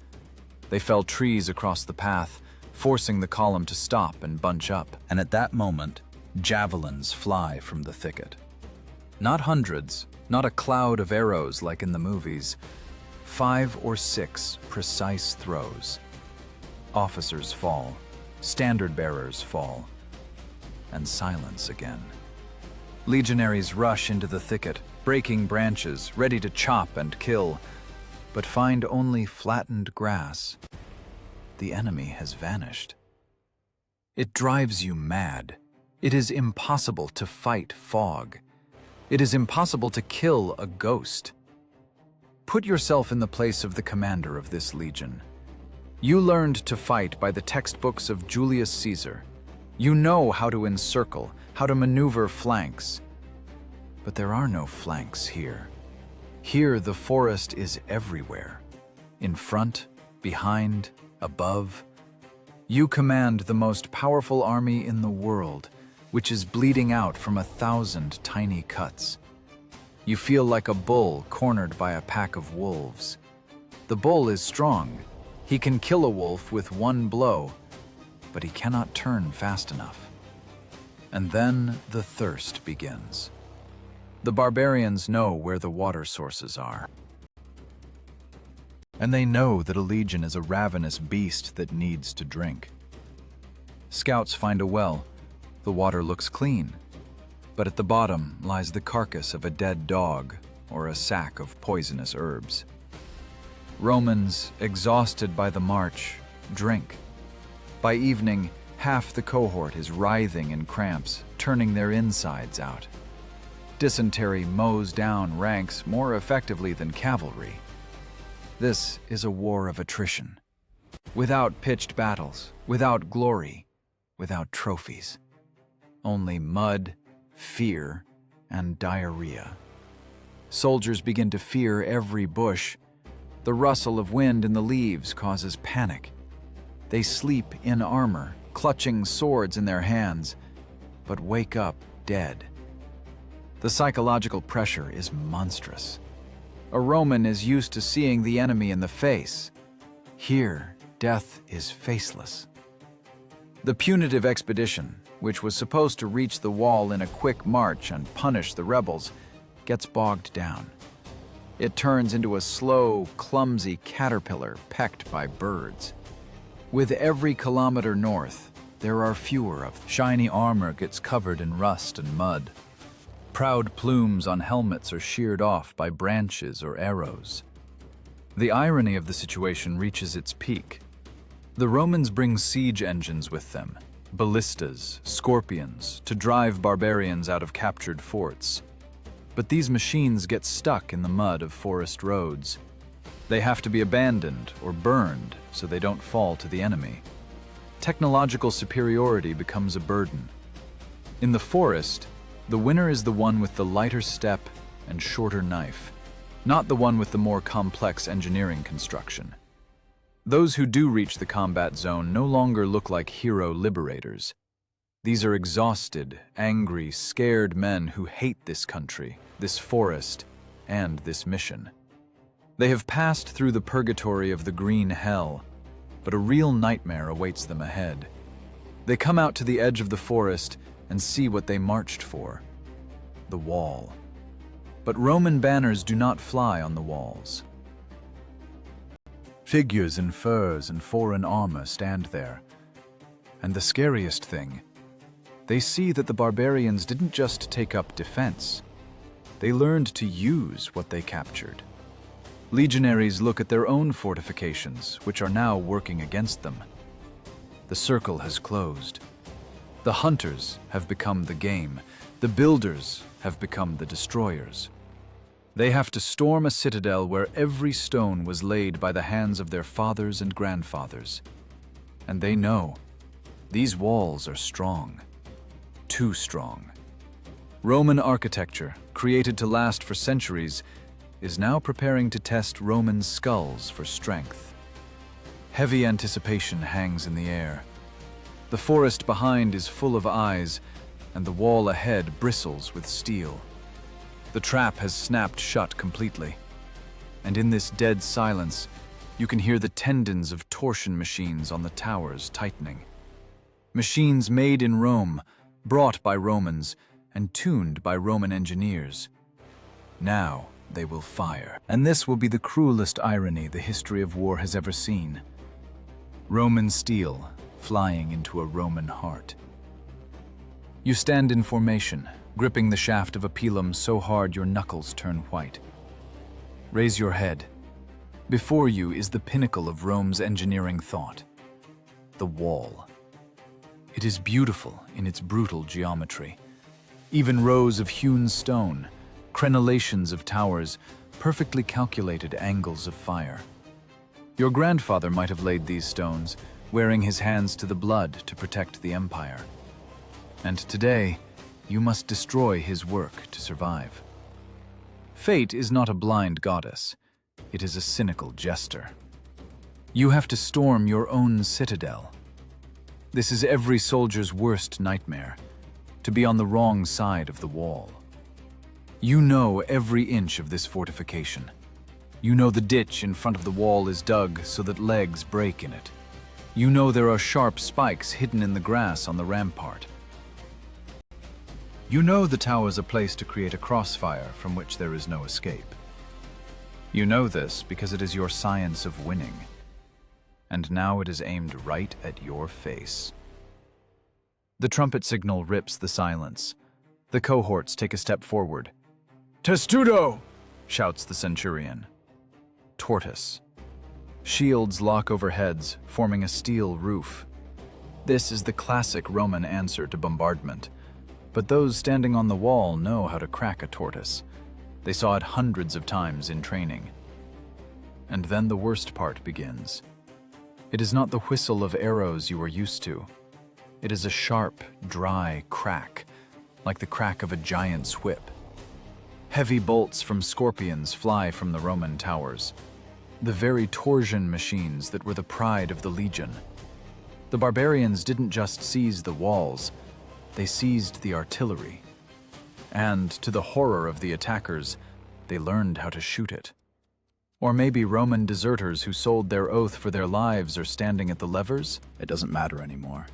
They fell trees across the path, forcing the column to stop and bunch up. And at that moment, javelins fly from the thicket. Not hundreds, not a cloud of arrows like in the movies. 5 or 6 precise throws. Officers fall, standard bearers fall, and silence again. Legionaries rush into the thicket, breaking branches, ready to chop and kill, but find only flattened grass. The enemy has vanished. It drives you mad. It is impossible to fight fog. It is impossible to kill a ghost. Put yourself in the place of the commander of this legion. You learned to fight by the textbooks of Julius Caesar. You know how to encircle, how to maneuver flanks. But there are no flanks here. Here the forest is everywhere. In front, behind, above. You command the most powerful army in the world, which is bleeding out from 1,000 tiny cuts. You feel like a bull cornered by a pack of wolves. The bull is strong. He can kill a wolf with one blow, but he cannot turn fast enough. And then the thirst begins. The barbarians know where the water sources are. And they know that a legion is a ravenous beast that needs to drink. Scouts find a well. The water looks clean, but at the bottom lies the carcass of a dead dog or a sack of poisonous herbs. Romans, exhausted by the march, drink. By evening, half the cohort is writhing in cramps, turning their insides out. Dysentery mows down ranks more effectively than cavalry. This is a war of attrition. Without pitched battles, without glory, without trophies. Only mud, fear, and diarrhea. Soldiers begin to fear every bush. The rustle of wind in the leaves causes panic. They sleep in armor, clutching swords in their hands, but wake up dead. The psychological pressure is monstrous. A Roman is used to seeing the enemy in the face. Here, death is faceless. The punitive expedition, which was supposed to reach the wall in a quick march and punish the rebels, gets bogged down. It turns into a slow, clumsy caterpillar pecked by birds. With every kilometer north, there are fewer of them. Shiny armor gets covered in rust and mud. Proud plumes on helmets are sheared off by branches or arrows. The irony of the situation reaches its peak. The Romans bring siege engines with them, ballistas, scorpions, to drive barbarians out of captured forts. But these machines get stuck in the mud of forest roads. They have to be abandoned or burned so they don't fall to the enemy. Technological superiority becomes a burden. In the forest, the winner is the one with the lighter step and shorter knife, not the one with the more complex engineering construction. Those who do reach the combat zone no longer look like hero liberators. These are exhausted, angry, scared men who hate this country, this forest, and this mission. They have passed through the purgatory of the green hell, but a real nightmare awaits them ahead. They come out to the edge of the forest and see what they marched for: the wall. But Roman banners do not fly on the walls. Figures in furs and foreign armor stand there. And the scariest thing, they see that the barbarians didn't just take up defense. They learned to use what they captured. Legionaries look at their own fortifications, which are now working against them. The circle has closed. The hunters have become the game. The builders have become the destroyers. They have to storm a citadel where every stone was laid by the hands of their fathers and grandfathers. And they know these walls are strong. too strong. Roman architecture, created to last for centuries, is now preparing to test Roman skulls for strength. Heavy anticipation hangs in the air. The forest behind is full of eyes, and the wall ahead bristles with steel. The trap has snapped shut completely, and in this dead silence, you can hear the tendons of torsion machines on the towers tightening. Machines made in Rome, brought by Romans, and tuned by Roman engineers. Now they will fire, and this will be the cruelest irony the history of war has ever seen. Roman steel flying into a Roman heart. You stand in formation, gripping the shaft of a pilum so hard your knuckles turn white. Raise your head. Before you is the pinnacle of Rome's engineering thought, the wall. It is beautiful in its brutal geometry. Even rows of hewn stone, crenellations of towers, perfectly calculated angles of fire. Your grandfather might have laid these stones, wearing his hands to the blood to protect the empire. And today, you must destroy his work to survive. Fate is not a blind goddess. It is a cynical jester. You have to storm your own citadel. This is every soldier's worst nightmare, to be on the wrong side of the wall. You know every inch of this fortification. You know the ditch in front of the wall is dug so that legs break in it. You know there are sharp spikes hidden in the grass on the rampart. You know the tower is a place to create a crossfire from which there is no escape. You know this because it is your science of winning. And now it is aimed right at your face. The trumpet signal rips the silence. The cohorts take a step forward. "Testudo!" shouts the centurion. Tortoise. Shields lock over heads, forming a steel roof. This is the classic Roman answer to bombardment. But those standing on the wall know how to crack a tortoise. They saw it hundreds of times in training. And then the worst part begins. It is not the whistle of arrows you are used to. It is a sharp, dry crack, like the crack of a giant's whip. Heavy bolts from scorpions fly from the Roman towers, the very torsion machines that were the pride of the legion. The barbarians didn't just seize the walls, they seized the artillery. And, to the horror of the attackers, they learned how to shoot it. Or maybe Roman deserters who sold their oath for their lives are standing at the levers? It doesn't matter anymore.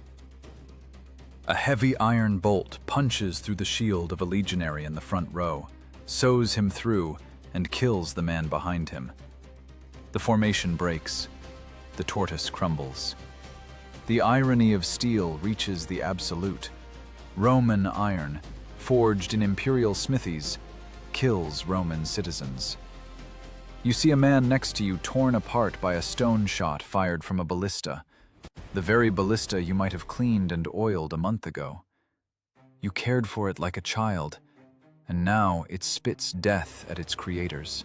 A heavy iron bolt punches through the shield of a legionary in the front row, sews him through, and kills the man behind him. The formation breaks. The tortoise crumbles. The irony of steel reaches the absolute. Roman iron, forged in imperial smithies, kills Roman citizens. You see a man next to you torn apart by a stone shot fired from a ballista, the very ballista you might have cleaned and oiled a month ago. You cared for it like a child, and now it spits death at its creators.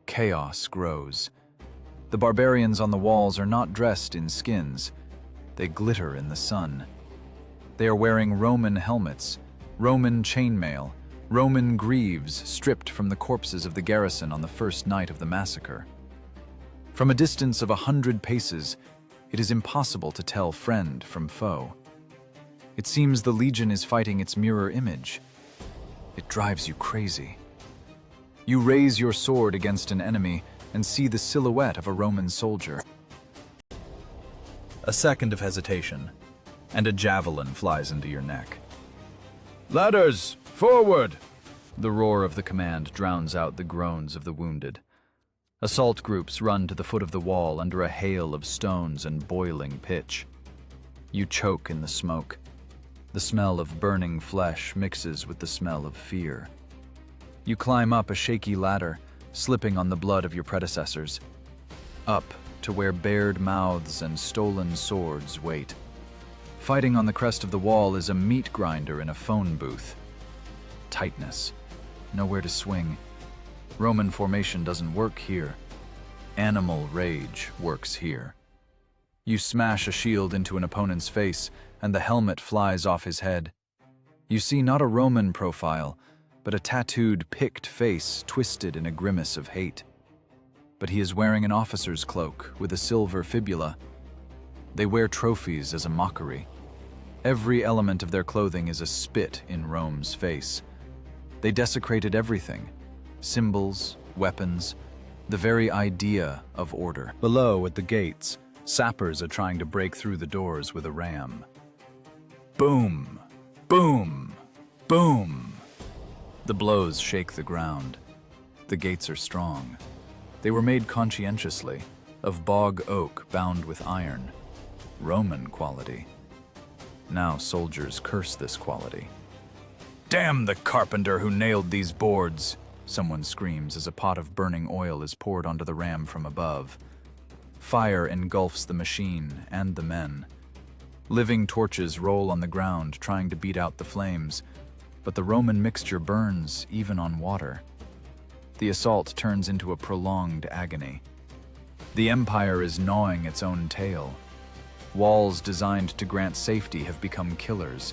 Chaos grows. The barbarians on the walls are not dressed in skins. They glitter in the sun. They are wearing Roman helmets, Roman chainmail, Roman greaves stripped from the corpses of the garrison on the first night of the massacre. From a distance of 100 paces, it is impossible to tell friend from foe. It seems the legion is fighting its mirror image. It drives you crazy. You raise your sword against an enemy and see the silhouette of a Roman soldier. A second of hesitation, and a javelin flies into your neck. "Ladders! Forward!" The roar of the command drowns out the groans of the wounded. Assault groups run to the foot of the wall under a hail of stones and boiling pitch. You choke in the smoke. The smell of burning flesh mixes with the smell of fear. You climb up a shaky ladder, slipping on the blood of your predecessors. Up to where bared mouths and stolen swords wait. Fighting on the crest of the wall is a meat grinder in a phone booth. Tightness. Nowhere to swing. Roman formation doesn't work here. Animal rage works here. You smash a shield into an opponent's face, and the helmet flies off his head. You see not a Roman profile, but a tattooed Pict face twisted in a grimace of hate. But he is wearing an officer's cloak with a silver fibula. They wear trophies as a mockery. Every element of their clothing is a spit in Rome's face. They desecrated everything: symbols, weapons, the very idea of order. Below, at the gates, sappers are trying to break through the doors with a ram. Boom! Boom! Boom! The blows shake the ground. The gates are strong. They were made conscientiously, of bog oak bound with iron. Roman quality. Now soldiers curse this quality. "Damn the carpenter who nailed these boards!" someone screams as a pot of burning oil is poured onto the ram from above. Fire engulfs the machine and the men. Living torches roll on the ground trying to beat out the flames, but the Roman mixture burns even on water. The assault turns into a prolonged agony. The empire is gnawing its own tail. Walls designed to grant safety have become killers.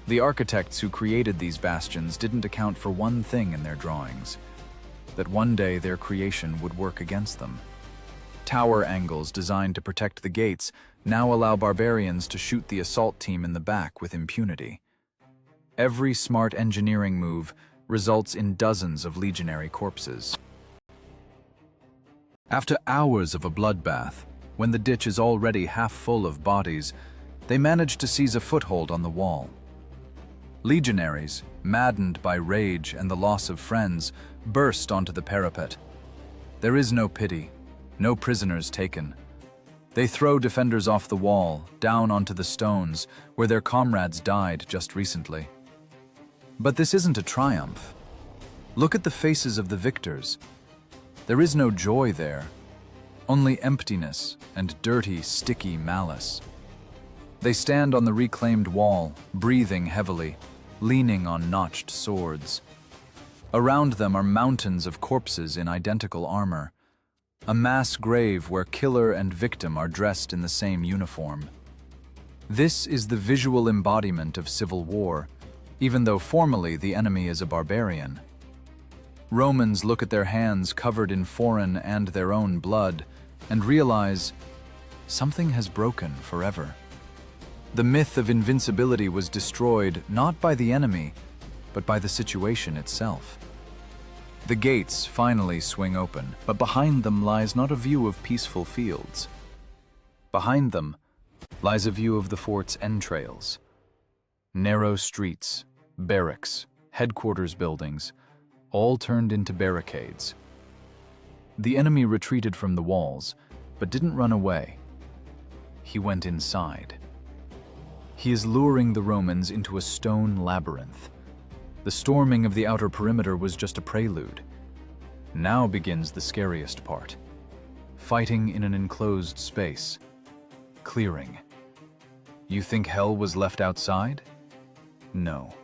The architects who created these bastions didn't account for one thing in their drawings: that one day their creation would work against them. Tower angles designed to protect the gates now allow barbarians to shoot the assault team in the back with impunity. Every smart engineering move results in dozens of legionary corpses. After hours of a bloodbath, when the ditch is already half full of bodies, they manage to seize a foothold on the wall. Legionaries, maddened by rage and the loss of friends, burst onto the parapet. There is no pity, no prisoners taken. They throw defenders off the wall, down onto the stones, where their comrades died just recently. But this isn't a triumph. Look at the faces of the victors. There is no joy there, only emptiness and dirty, sticky malice. They stand on the reclaimed wall, breathing heavily, leaning on notched swords. Around them are mountains of corpses in identical armor, a mass grave where killer and victim are dressed in the same uniform. This is the visual embodiment of civil war, even though formally the enemy is a barbarian. Romans look at their hands covered in foreign and their own blood and realize something has broken forever. The myth of invincibility was destroyed not by the enemy, but by the situation itself. The gates finally swing open, but behind them lies not a view of peaceful fields. Behind them lies a view of the fort's entrails. Narrow streets, barracks, headquarters buildings, all turned into barricades. The enemy retreated from the walls, but didn't run away. He went inside. He is luring the Romans into a stone labyrinth. The storming of the outer perimeter was just a prelude. Now begins the scariest part. Fighting in an enclosed space. Clearing. You think hell was left outside? No.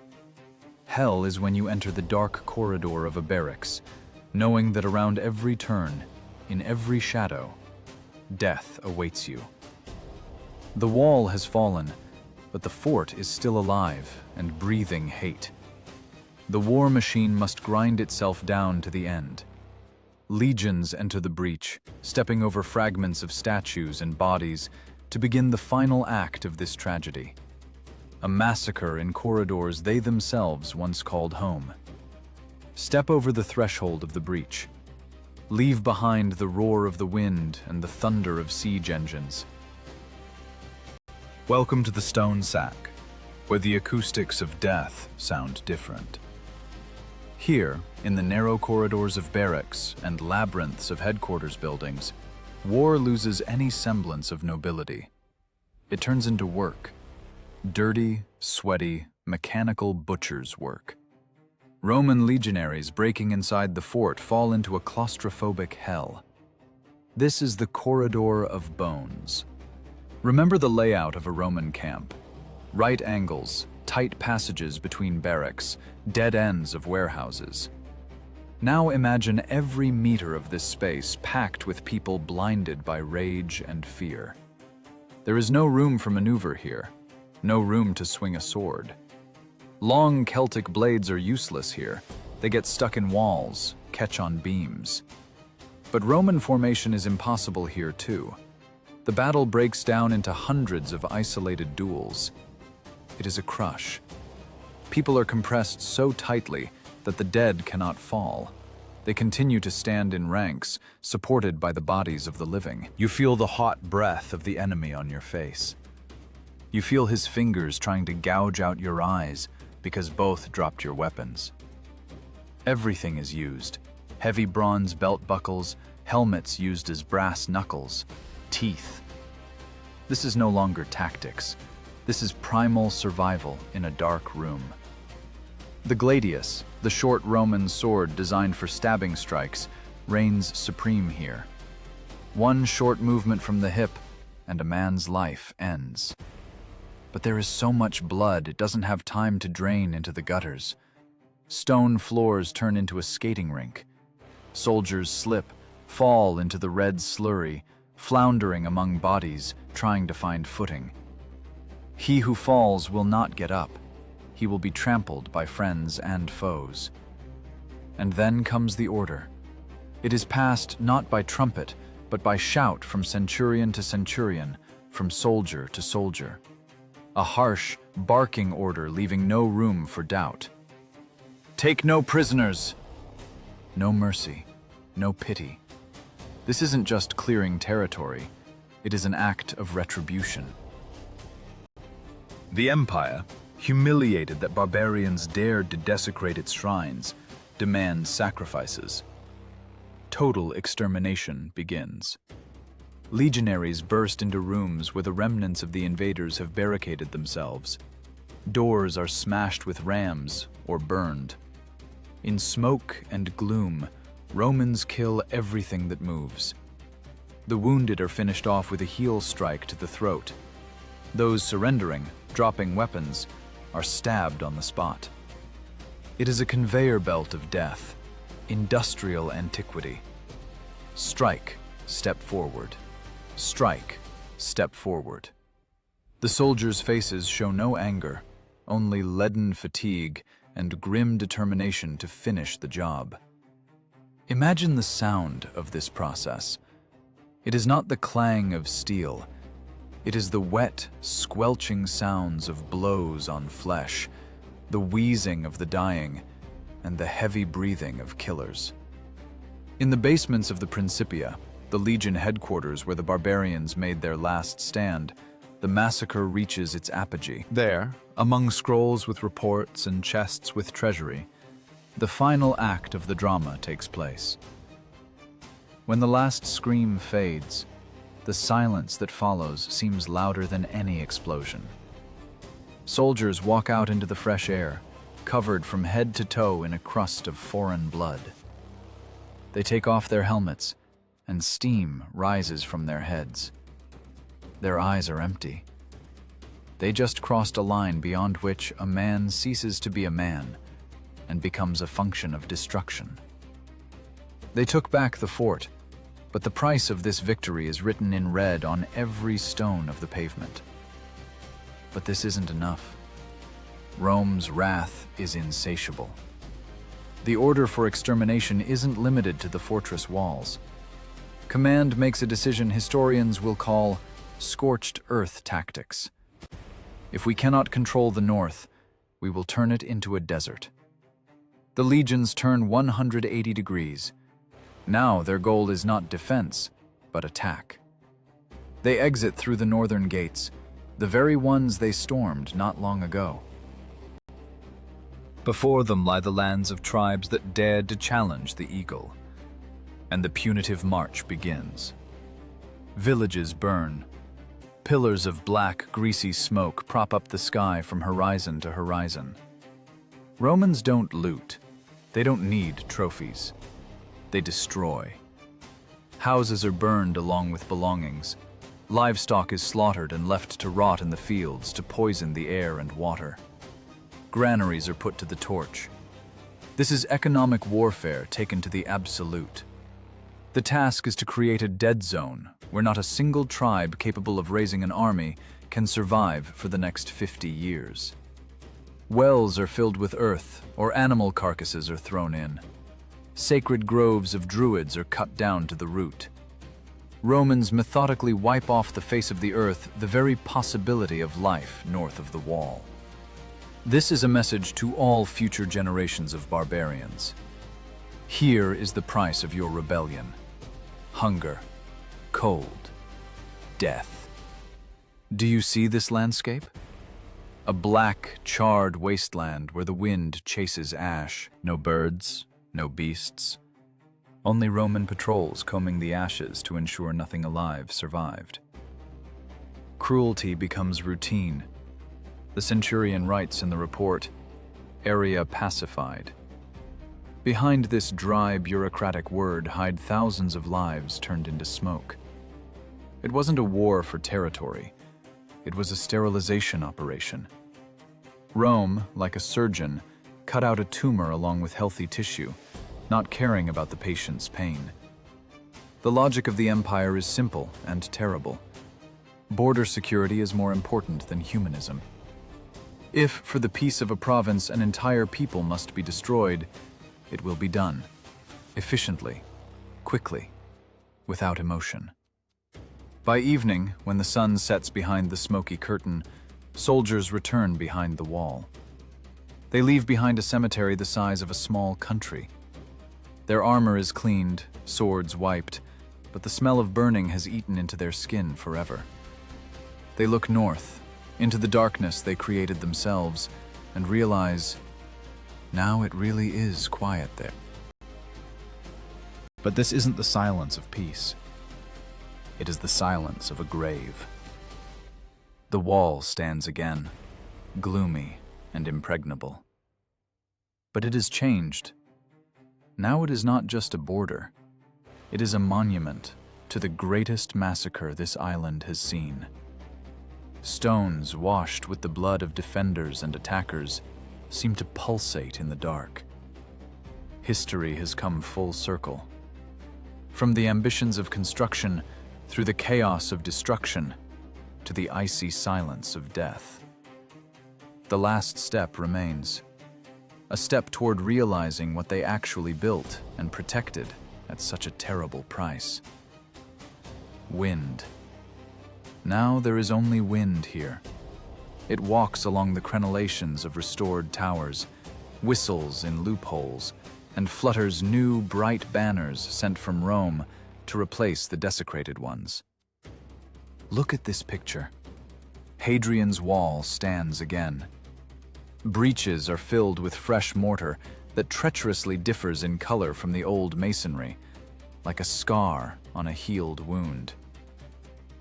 Hell is when you enter the dark corridor of a barracks, knowing that around every turn, in every shadow, death awaits you. The wall has fallen, but the fort is still alive and breathing hate. The war machine must grind itself down to the end. Legions enter the breach, stepping over fragments of statues and bodies to begin the final act of this tragedy. A massacre in corridors they themselves once called home. Step over the threshold of the breach. Leave behind the roar of the wind and the thunder of siege engines. Welcome to the stone sack, where the acoustics of death sound different. Here, in the narrow corridors of barracks and labyrinths of headquarters buildings, war loses any semblance of nobility. It turns into work. Dirty, sweaty, mechanical butcher's work. Roman legionaries breaking inside the fort fall into a claustrophobic hell. This is the corridor of bones. Remember the layout of a Roman camp. Right angles, tight passages between barracks, dead ends of warehouses. Now imagine every meter of this space packed with people blinded by rage and fear. There is no room for maneuver here, no room to swing a sword. Long Celtic blades are useless here. They get stuck in walls, catch on beams. But Roman formation is impossible here too. The battle breaks down into hundreds of isolated duels. It is a crush. People are compressed so tightly that the dead cannot fall. They continue to stand in ranks, supported by the bodies of the living. You feel the hot breath of the enemy on your face. You feel his fingers trying to gouge out your eyes because both dropped your weapons. Everything is used. Heavy bronze belt buckles, helmets used as brass knuckles, teeth. This is no longer tactics. This is primal survival in a dark room. The gladius, the short Roman sword designed for stabbing strikes, reigns supreme here. One short movement from the hip, and a man's life ends. But there is so much blood, it doesn't have time to drain into the gutters. Stone floors turn into a skating rink. Soldiers slip, fall into the red slurry, floundering among bodies, trying to find footing. He who falls will not get up. He will be trampled by friends and foes. And then comes the order. It is passed not by trumpet, but by shout from centurion to centurion, from soldier to soldier. A harsh, barking order leaving no room for doubt. Take no prisoners. No mercy, no pity. This isn't just clearing territory. It is an act of retribution. The empire, humiliated that barbarians dared to desecrate its shrines, demands sacrifices. Total extermination begins. Legionaries burst into rooms where the remnants of the invaders have barricaded themselves. Doors are smashed with rams or burned. In smoke and gloom, Romans kill everything that moves. The wounded are finished off with a heel strike to the throat. Those surrendering, dropping weapons, are stabbed on the spot. It is a conveyor belt of death, industrial antiquity. Strike, step forward. Strike, step forward. The soldiers' faces show no anger, only leaden fatigue and grim determination to finish the job. Imagine the sound of this process. It is not the clang of steel. It is the wet, squelching sounds of blows on flesh, the wheezing of the dying, and the heavy breathing of killers. In the basements of the Principia, the legion headquarters where the barbarians made their last stand, the massacre reaches its apogee. There, among scrolls with reports and chests with treasury, the final act of the drama takes place. When the last scream fades, the silence that follows seems louder than any explosion. Soldiers walk out into the fresh air, covered from head to toe in a crust of foreign blood. They take off their helmets, and steam rises from their heads. Their eyes are empty. They just crossed a line beyond which a man ceases to be a man and becomes a function of destruction. They took back the fort, but the price of this victory is written in red on every stone of the pavement. But this isn't enough. Rome's wrath is insatiable. The order for extermination isn't limited to the fortress walls. Command makes a decision historians will call scorched earth tactics. If we cannot control the north, we will turn it into a desert. The legions turn 180 degrees. Now their goal is not defense, but attack. They exit through the northern gates, the very ones they stormed not long ago. Before them lie the lands of tribes that dared to challenge the eagle. And the punitive march begins. Villages burn. Pillars of black, greasy smoke prop up the sky from horizon to horizon. Romans don't loot. They don't need trophies. They destroy. Houses are burned along with belongings. Livestock is slaughtered and left to rot in the fields to poison the air and water. Granaries are put to the torch. This is economic warfare taken to the absolute. The task is to create a dead zone where not a single tribe capable of raising an army can survive for the next 50 years. Wells are filled with earth, or animal carcasses are thrown in. Sacred groves of druids are cut down to the root. Romans methodically wipe off the face of the earth the very possibility of life north of the wall. This is a message to all future generations of barbarians. Here is the price of your rebellion: hunger, cold, death. Do you see this landscape? A black, charred wasteland where the wind chases ash. No birds, no beasts. Only Roman patrols combing the ashes to ensure nothing alive survived. Cruelty becomes routine. The centurion writes in the report, "Area pacified." Behind this dry, bureaucratic word hide thousands of lives turned into smoke. It wasn't a war for territory. It was a sterilization operation. Rome, like a surgeon, cut out a tumor along with healthy tissue, not caring about the patient's pain. The logic of the empire is simple and terrible. Border security is more important than humanism. If, for the peace of a province, an entire people must be destroyed, it will be done. Efficiently, quickly, without emotion. By evening, when the sun sets behind the smoky curtain, soldiers return behind the wall. They leave behind a cemetery the size of a small country. Their armor is cleaned, swords wiped, but the smell of burning has eaten into their skin forever. They look north, into the darkness they created themselves, and realize, now it really is quiet there. But this isn't the silence of peace. It is the silence of a grave. The wall stands again, gloomy and impregnable. But it has changed. Now it is not just a border. It is a monument to the greatest massacre this island has seen. Stones washed with the blood of defenders and attackers seem to pulsate in the dark. History has come full circle. From the ambitions of construction, through the chaos of destruction, to the icy silence of death. The last step remains. A step toward realizing what they actually built and protected at such a terrible price. Wind. Now there is only wind here. It walks along the crenellations of restored towers, whistles in loopholes, and flutters new, bright banners sent from Rome to replace the desecrated ones. Look at this picture. Hadrian's wall stands again. Breaches are filled with fresh mortar that treacherously differs in color from the old masonry, like a scar on a healed wound.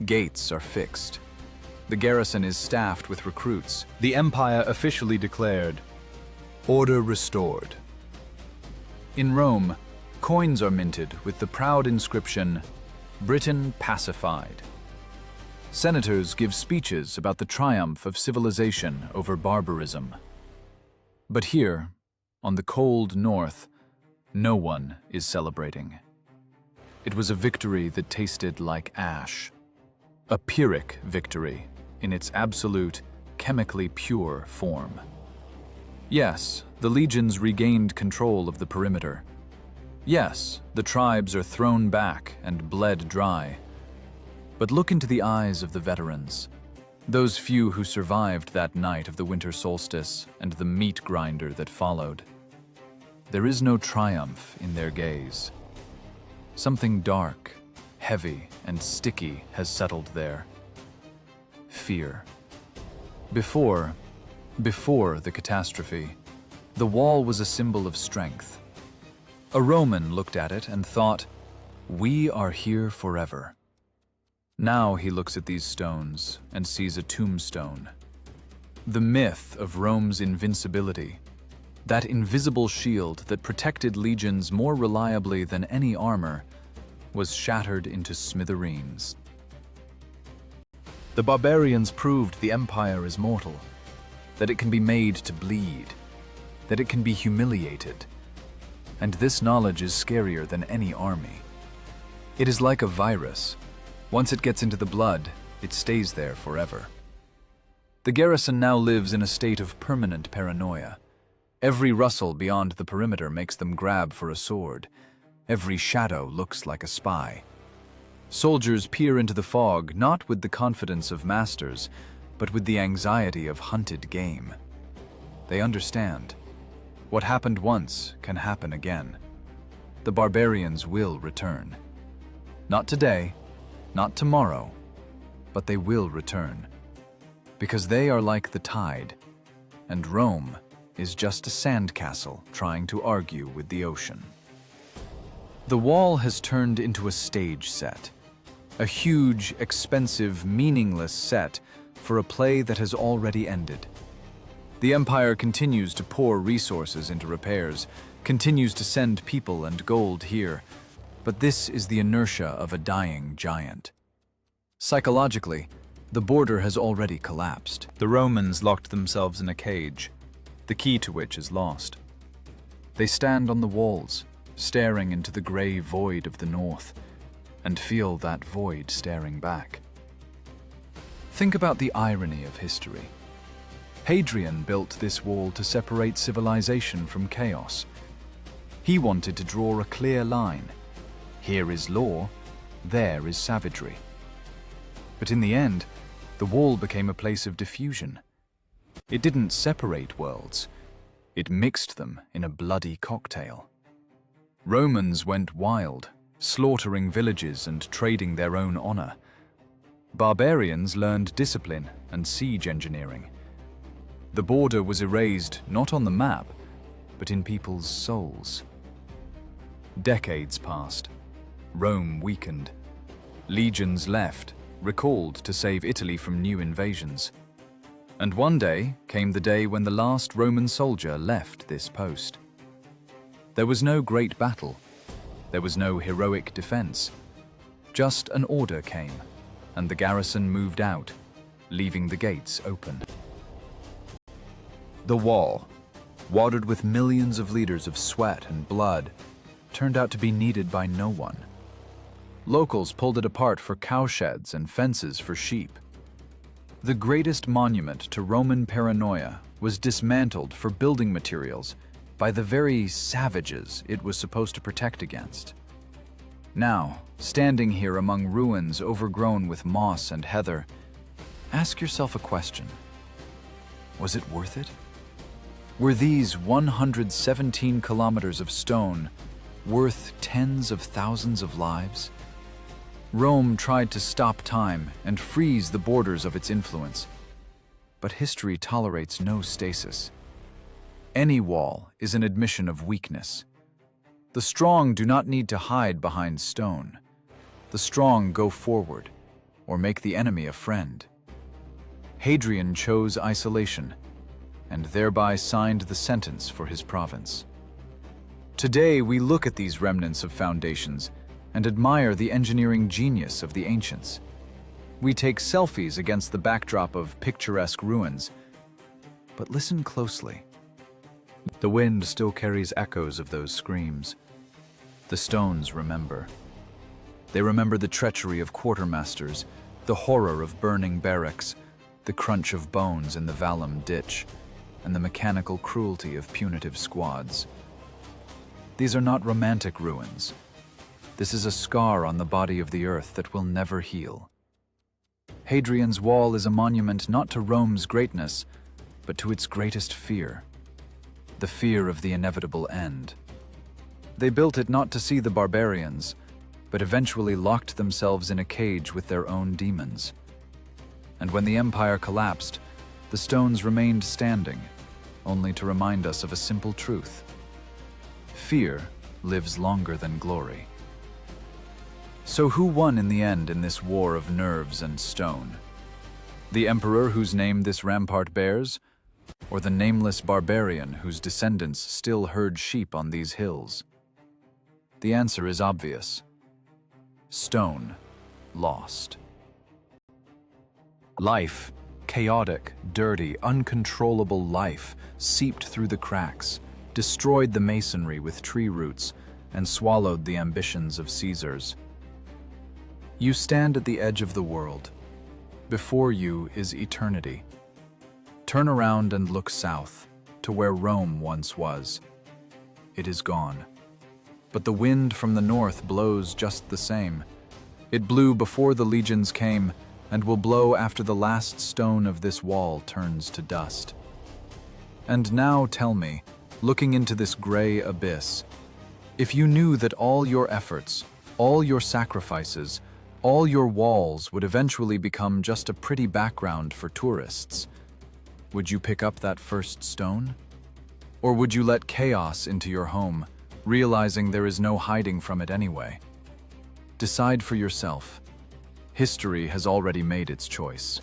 Gates are fixed. The garrison is staffed with recruits. The empire officially declared, order restored. In Rome, coins are minted with the proud inscription, Britain pacified. Senators give speeches about the triumph of civilization over barbarism. But here, on the cold north, no one is celebrating. It was a victory that tasted like ash. A Pyrrhic victory in its absolute, chemically pure form. Yes, the legions regained control of the perimeter. Yes, the tribes are thrown back and bled dry. But look into the eyes of the veterans, those few who survived that night of the winter solstice and the meat grinder that followed. There is no triumph in their gaze. Something dark, heavy, and sticky has settled there. Fear. Before the catastrophe, the wall was a symbol of strength. A Roman looked at it and thought, we are here forever. Now he looks at these stones and sees a tombstone. The myth of Rome's invincibility, that invisible shield that protected legions more reliably than any armor, was shattered into smithereens. The barbarians proved the empire is mortal, that it can be made to bleed, that it can be humiliated. And this knowledge is scarier than any army. It is like a virus. Once it gets into the blood, it stays there forever. The garrison now lives in a state of permanent paranoia. Every rustle beyond the perimeter makes them grab for a sword. Every shadow looks like a spy. Soldiers peer into the fog not with the confidence of masters, but with the anxiety of hunted game. They understand. What happened once can happen again. The barbarians will return. Not today, not tomorrow, but they will return. Because they are like the tide, and Rome is just a sandcastle trying to argue with the ocean. The wall has turned into a stage set, a huge, expensive, meaningless set for a play that has already ended. The empire continues to pour resources into repairs, continues to send people and gold here, but this is the inertia of a dying giant. Psychologically, the border has already collapsed. The Romans locked themselves in a cage, the key to which is lost. They stand on the walls, staring into the gray void of the north, and feel that void staring back. Think about the irony of history. Hadrian built this wall to separate civilization from chaos. He wanted to draw a clear line. Here is law, there is savagery. But in the end, the wall became a place of diffusion. It didn't separate worlds. It mixed them in a bloody cocktail. Romans went wild, slaughtering villages and trading their own honor. Barbarians learned discipline and siege engineering. The border was erased not on the map, but in people's souls. Decades passed. Rome weakened. Legions left, recalled to save Italy from new invasions. And one day came the day when the last Roman soldier left this post. There was no great battle. There was no heroic defense. Just an order came, and the garrison moved out, leaving the gates open. The wall, watered with millions of liters of sweat and blood, turned out to be needed by no one. Locals pulled it apart for cowsheds and fences for sheep. The greatest monument to Roman paranoia was dismantled for building materials by the very savages it was supposed to protect against. Now, standing here among ruins overgrown with moss and heather, ask yourself a question. Was it worth it? Were these 117 kilometers of stone worth tens of thousands of lives? Rome tried to stop time and freeze the borders of its influence. But history tolerates no stasis. Any wall is an admission of weakness. The strong do not need to hide behind stone. The strong go forward, or make the enemy a friend. Hadrian chose isolation, and thereby signed the sentence for his province. Today we look at these remnants of foundations and admire the engineering genius of the ancients. We take selfies against the backdrop of picturesque ruins, but listen closely. The wind still carries echoes of those screams. The stones remember. They remember the treachery of quartermasters, the horror of burning barracks, the crunch of bones in the Vallum ditch, and the mechanical cruelty of punitive squads. These are not romantic ruins. This is a scar on the body of the earth that will never heal. Hadrian's wall is a monument not to Rome's greatness, but to its greatest fear, the fear of the inevitable end. They built it not to see the barbarians, but eventually locked themselves in a cage with their own demons. And when the empire collapsed, the stones remained standing, only to remind us of a simple truth. Fear lives longer than glory. So who won in the end in this war of nerves and stone? The emperor whose name this rampart bears? Or the nameless barbarian whose descendants still herd sheep on these hills? The answer is obvious. Stone lost. Life, chaotic, dirty, uncontrollable life, seeped through the cracks, destroyed the masonry with tree roots, and swallowed the ambitions of Caesars. You stand at the edge of the world. Before you is eternity. Turn around and look south, to where Rome once was. It is gone. But the wind from the north blows just the same. It blew before the legions came, and will blow after the last stone of this wall turns to dust. And now tell me, looking into this gray abyss, if you knew that all your efforts, all your sacrifices, all your walls would eventually become just a pretty background for tourists, would you pick up that first stone? Or would you let chaos into your home, realizing there is no hiding from it anyway? Decide for yourself. History has already made its choice.